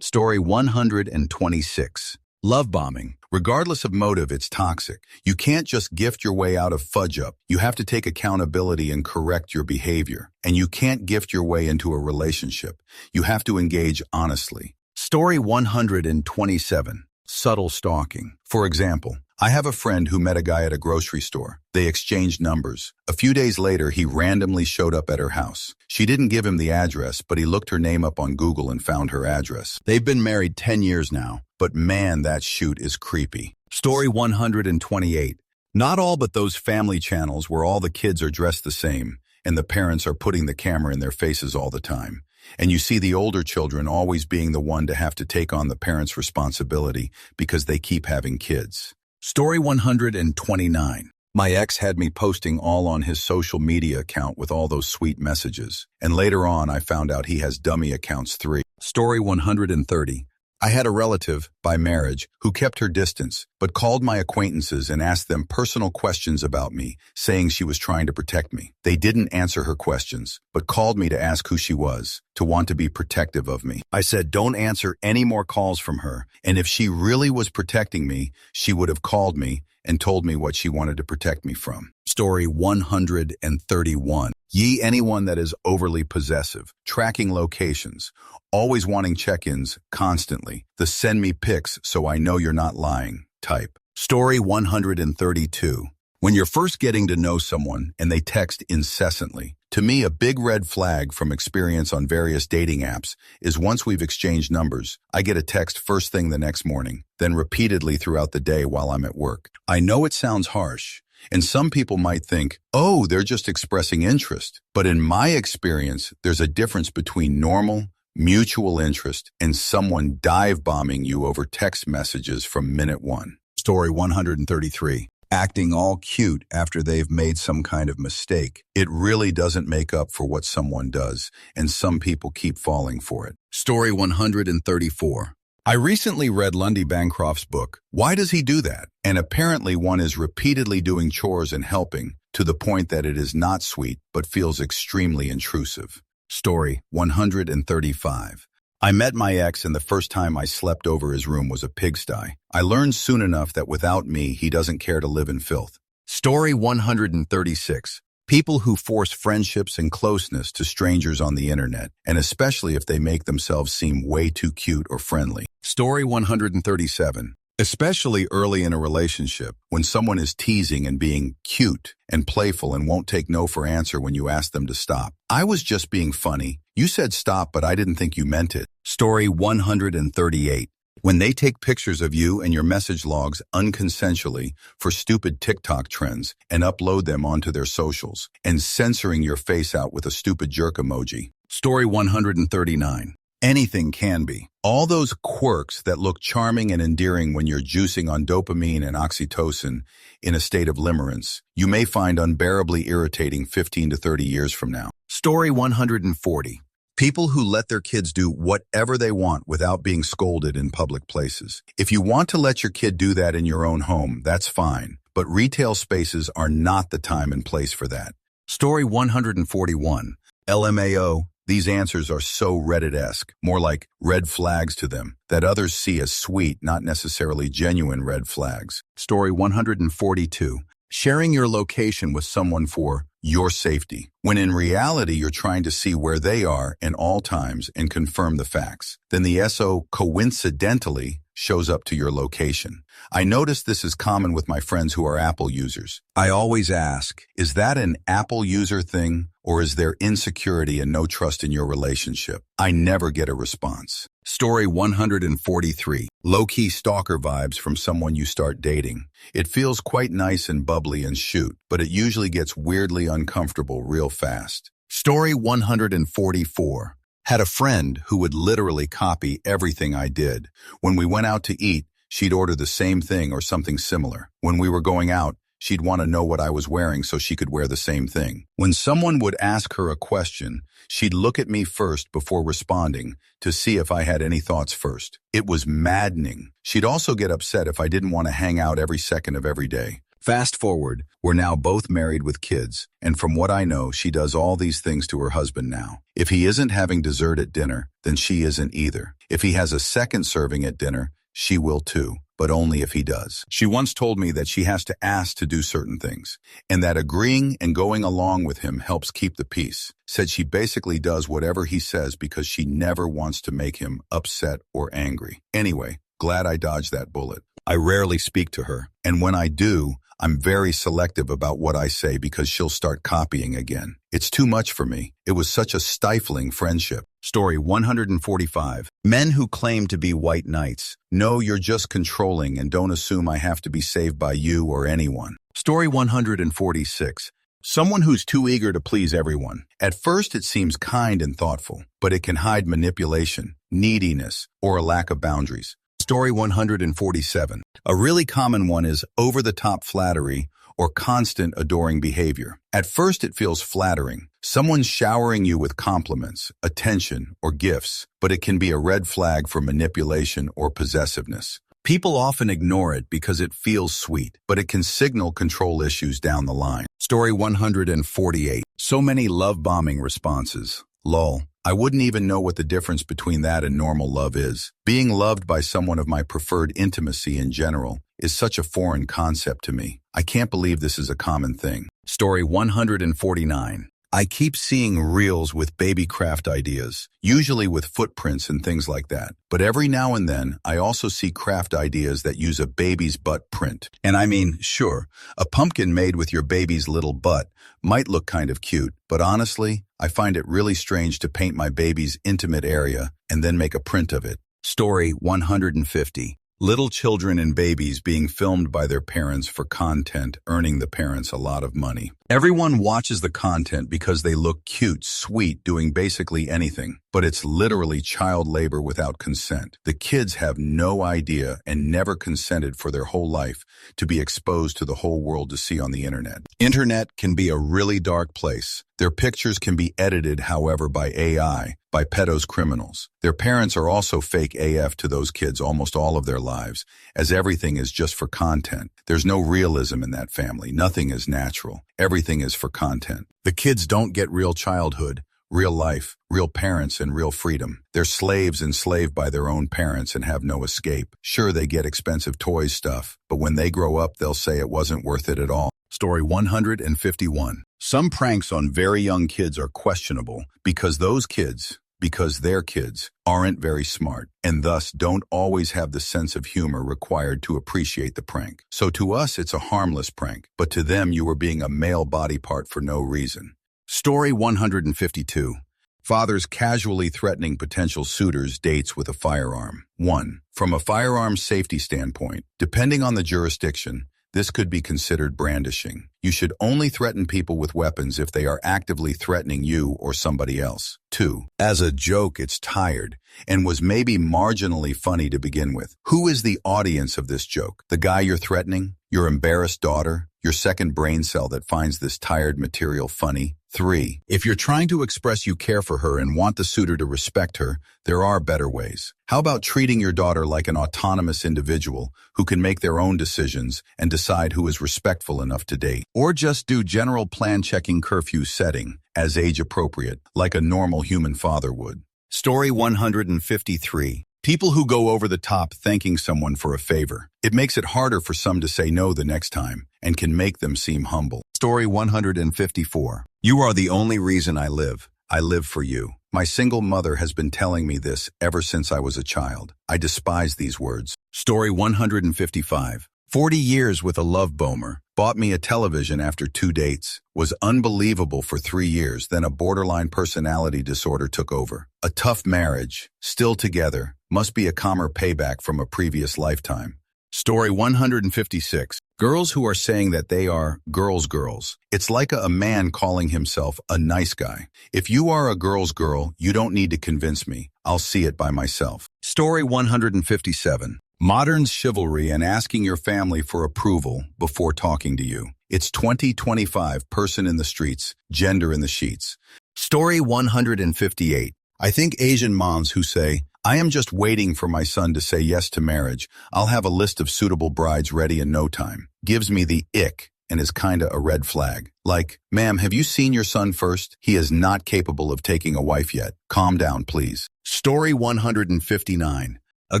Story 126. Love bombing. Regardless of motive, it's toxic. You can't just gift your way out of fudge up. You have to take accountability and correct your behavior. And you can't gift your way into a relationship. You have to engage honestly. Story 127. Subtle stalking. For example, I have a friend who met a guy at a grocery store. They exchanged numbers. A few days later, he randomly showed up at her house. She didn't give him the address, but he looked her name up on Google and found her address. They've been married 10 years now, but man, that shoot is creepy. Story 128. Not all but those family channels where all the kids are dressed the same and the parents are putting the camera in their faces all the time. And you see the older children always being the one to have to take on the parents' responsibility because they keep having kids. Story 129. My ex had me posting all on his social media account with all those sweet messages. And later on, I found out he has dummy accounts 3. Story 130. I had a relative, by marriage, who kept her distance, but called my acquaintances and asked them personal questions about me, saying she was trying to protect me. They didn't answer her questions, but called me to ask who she was, to want to be protective of me. I said, don't answer any more calls from her, and if she really was protecting me, she would have called me and told me what she wanted to protect me from. Story 131. Anyone that is overly possessive, tracking locations, always wanting check-ins constantly, the send me pics so I know you're not lying type. Story 132. When you're first getting to know someone and they text incessantly, to me a big red flag from experience on various dating apps is once we've exchanged numbers, I get a text first thing the next morning, then repeatedly throughout the day while I'm at work. I know it sounds harsh, and some people might think, oh, they're just expressing interest. But in my experience, there's a difference between normal, mutual interest and someone dive bombing you over text messages from minute one. Story 133. Acting all cute after they've made some kind of mistake. It really doesn't make up for what someone does, and some people keep falling for it. Story 134. I recently read Lundy Bancroft's book, Why Does He Do That? And apparently one is repeatedly doing chores and helping to the point that it is not sweet but feels extremely intrusive. Story 135. I met my ex and the first time I slept over his room was a pigsty. I learned soon enough that without me, he doesn't care to live in filth. Story 136. People who force friendships and closeness to strangers on the internet, and especially if they make themselves seem way too cute or friendly. Story 137. Especially early in a relationship, when someone is teasing and being cute and playful and won't take no for answer when you ask them to stop. I was just being funny. You said stop, but I didn't think you meant it. Story 138. When they take pictures of you and your message logs unconsensually for stupid TikTok trends and upload them onto their socials, and censoring your face out with a stupid jerk emoji. Story 139. Anything can be. All those quirks that look charming and endearing when you're juicing on dopamine and oxytocin in a state of limerence, you may find unbearably irritating 15 to 30 years from now. Story 140. People who let their kids do whatever they want without being scolded in public places. If you want to let your kid do that in your own home, that's fine. But retail spaces are not the time and place for that. Story 141. LMAO. These answers are so Reddit-esque, more like red flags to them, that others see as sweet, not necessarily genuine red flags. Story 142. Sharing your location with someone for your safety, when in reality you're trying to see where they are in all times and confirm the facts. Then the SO coincidentally shows up to your location. I notice this is common with my friends who are Apple users. I always ask, is that an Apple user thing, or is there insecurity and no trust in your relationship? I never get a response. Story 143. Low-key stalker vibes from someone you start dating. It feels quite nice and bubbly and shoot, but it usually gets weirdly uncomfortable real fast. Story 144. Had a friend who would literally copy everything I did. When we went out to eat, she'd order the same thing or something similar. When we were going out, she'd want to know what I was wearing so she could wear the same thing. When someone would ask her a question, she'd look at me first before responding to see if I had any thoughts first. It was maddening. She'd also get upset if I didn't want to hang out every second of every day. Fast forward, we're now both married with kids, and from what I know, she does all these things to her husband now. If he isn't having dessert at dinner, then she isn't either. If he has a second serving at dinner, she will too, but only if he does. She once told me that she has to ask to do certain things, and that agreeing and going along with him helps keep the peace. Said she basically does whatever he says because she never wants to make him upset or angry. Anyway, glad I dodged that bullet. I rarely speak to her, and when I do, I'm very selective about what I say because she'll start copying again. It's too much for me. It was such a stifling friendship. Story 145. Men who claim to be white knights. No, you're just controlling and don't assume I have to be saved by you or anyone. Story 146. Someone who's too eager to please everyone. At first it seems kind and thoughtful, but it can hide manipulation, neediness, or a lack of boundaries. Story 147. A really common one is over-the-top flattery or constant adoring behavior. At first it feels flattering. Someone's showering you with compliments, attention, or gifts, but it can be a red flag for manipulation or possessiveness. People often ignore it because it feels sweet, but it can signal control issues down the line. Story 148. So many love-bombing responses. Lol. I wouldn't even know what the difference between that and normal love is. Being loved by someone of my preferred intimacy in general is such a foreign concept to me. I can't believe this is a common thing. Story 149. I keep seeing reels with baby craft ideas, usually with footprints and things like that. But every now and then, I also see craft ideas that use a baby's butt print. And I mean, sure, a pumpkin made with your baby's little butt might look kind of cute, but honestly, I find it really strange to paint my baby's intimate area and then make a print of it. Story 150. Little children and babies being filmed by their parents for content, earning the parents a lot of money. Everyone watches the content because they look cute, sweet, doing basically anything, but it's literally child labor without consent. The kids have no idea and never consented for their whole life to be exposed to the whole world to see on the internet. Internet can be a really dark place. Their pictures can be edited, however, by AI, by pedos criminals. Their parents are also fake AF to those kids almost all of their lives, as everything is just for content. There's no realism in that family. Nothing is natural. Everything is for content. The kids don't get real childhood, real life, real parents, and real freedom. They're slaves enslaved by their own parents and have no escape. Sure, they get expensive toys stuff, but when they grow up, they'll say it wasn't worth it at all. Story 151. Some pranks on very young kids are questionable because their kids aren't very smart and thus don't always have the sense of humor required to appreciate the prank. So to us, it's a harmless prank, but to them, you were being a male body part for no reason. Story 152. Fathers casually threatening potential suitors' dates with a firearm. 1. From a firearm safety standpoint, depending on the jurisdiction, this could be considered brandishing. You should only threaten people with weapons if they are actively threatening you or somebody else. 2. As a joke, it's tired and was maybe marginally funny to begin with. Who is the audience of this joke? The guy you're threatening? Your embarrassed daughter? Your second brain cell that finds this tired material funny? 3. If you're trying to express you care for her and want the suitor to respect her, there are better ways. How about treating your daughter like an autonomous individual who can make their own decisions and decide who is respectful enough to date? Or just do general plan checking curfew setting as age appropriate, like a normal human father would. Story 153. People who go over the top thanking someone for a favor. It makes it harder for some to say no the next time and can make them seem humble. Story 154. You are the only reason I live. I live for you. My single mother has been telling me this ever since I was a child. I despise these words. Story 155. 40 years with a love bomer. Bought me a television after 2 dates. Was unbelievable for 3 years, then a borderline personality disorder took over. A tough marriage. Still together. Must be a calmer payback from a previous lifetime. Story 156. Girls who are saying that they are girls. It's like a man calling himself a nice guy. If you are a girl's girl, you don't need to convince me. I'll see it by myself. Story 157. Modern chivalry and asking your family for approval before talking to you. It's 2025, person in the streets, gender in the sheets. Story 158. I think Asian moms who say, I am just waiting for my son to say yes to marriage. I'll have a list of suitable brides ready in no time. Gives me the ick and is kinda a red flag. Like, ma'am, have you seen your son first? He is not capable of taking a wife yet. Calm down, please. Story 159. A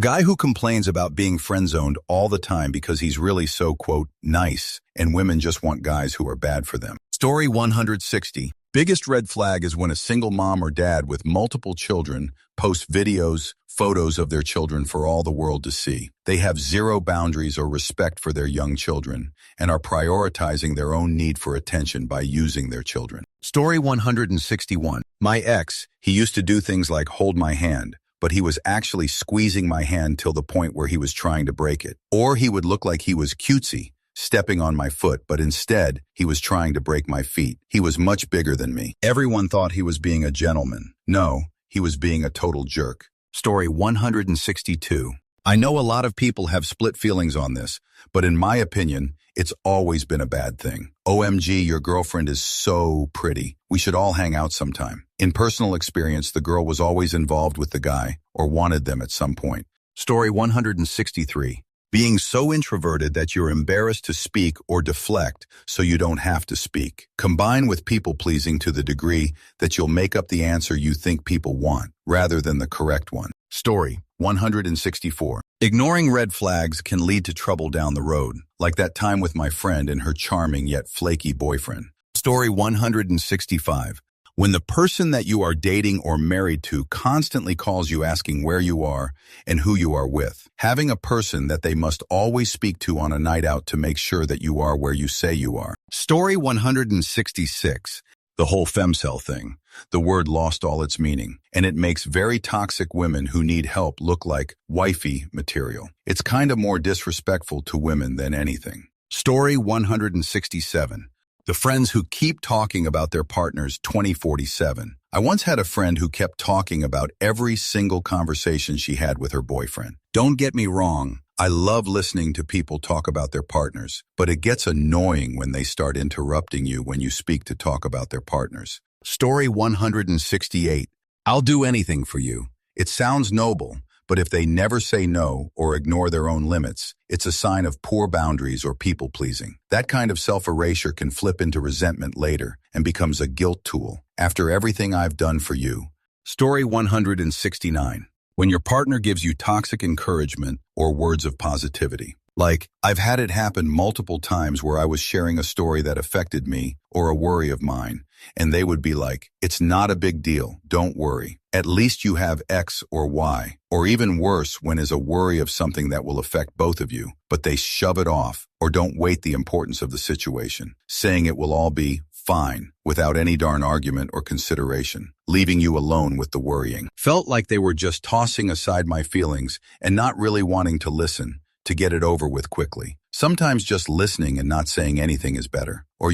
guy who complains about being friend-zoned all the time because he's really so, quote, nice, and women just want guys who are bad for them. Story 160. Biggest red flag is when a single mom or dad with multiple children posts videos, photos of their children for all the world to see. They have zero boundaries or respect for their young children and are prioritizing their own need for attention by using their children. Story 161. My ex, he used to do things like hold my hand, but he was actually squeezing my hand till the point where he was trying to break it. Or he would look like he was cutesy, stepping on my foot, but instead, he was trying to break my feet. He was much bigger than me. Everyone thought he was being a gentleman. No, he was being a total jerk. Story 162. I know a lot of people have split feelings on this, but in my opinion, it's always been a bad thing. OMG, your girlfriend is so pretty. We should all hang out sometime. In personal experience, the girl was always involved with the guy or wanted them at some point. Story 163. Being so introverted that you're embarrassed to speak or deflect so you don't have to speak. Combine with people-pleasing to the degree that you'll make up the answer you think people want rather than the correct one. Story 164. Ignoring red flags can lead to trouble down the road, like that time with my friend and her charming yet flaky boyfriend. Story 165. When the person that you are dating or married to constantly calls you asking where you are and who you are with, having a person that they must always speak to on a night out to make sure that you are where you say you are. Story 166. The whole femcel thing. The word lost all its meaning, and it makes very toxic women who need help look like wifey material. It's kind of more disrespectful to women than anything. Story 167. The friends who keep talking about their partners 2047. I once had a friend who kept talking about every single conversation she had with her boyfriend. Don't get me wrong, I love listening to people talk about their partners, but it gets annoying when they start interrupting you when you speak to talk about their partners. Story 168. I'll do anything for you. It sounds noble, but if they never say no or ignore their own limits, it's a sign of poor boundaries or people-pleasing. That kind of self-erasure can flip into resentment later and becomes a guilt tool. After everything I've done for you. Story 169. When your partner gives you toxic encouragement or words of positivity. Like, I've had it happen multiple times where I was sharing a story that affected me or a worry of mine, and they would be like, it's not a big deal, don't worry. At least you have X or Y. Or even worse, when is a worry of something that will affect both of you, but they shove it off or don't weight the importance of the situation, saying it will all be fine, without any darn argument or consideration, leaving you alone with the worrying. Felt like they were just tossing aside my feelings and not really wanting to listen, to get it over with quickly. Sometimes just listening and not saying anything is better. Or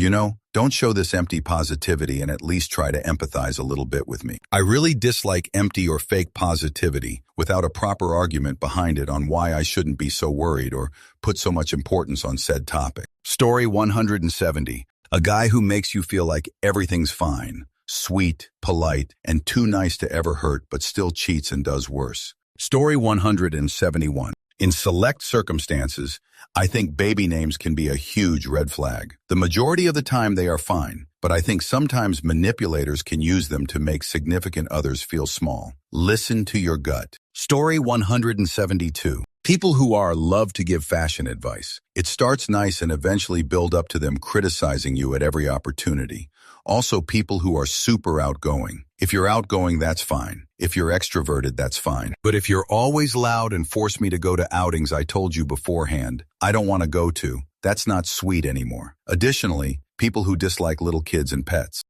don't show this empty positivity and at least try to empathize a little bit with me. I really dislike empty or fake positivity without a proper argument behind it on why I shouldn't be so worried or put so much importance on said topic. Story 170. A guy who makes you feel like everything's fine, sweet, polite, and too nice to ever hurt but still cheats and does worse. Story 171. In select circumstances, I think baby names can be a huge red flag. The majority of the time they are fine, but I think sometimes manipulators can use them to make significant others feel small. Listen to your gut. Story 172. People who love to give fashion advice. It starts nice and eventually build up to them criticizing you at every opportunity. Also, people who are super outgoing. If you're outgoing, that's fine. If you're extroverted, that's fine. But if you're always loud and force me to go to outings I told you beforehand I don't want to go to, that's not sweet anymore. Additionally, people who dislike little kids and pets.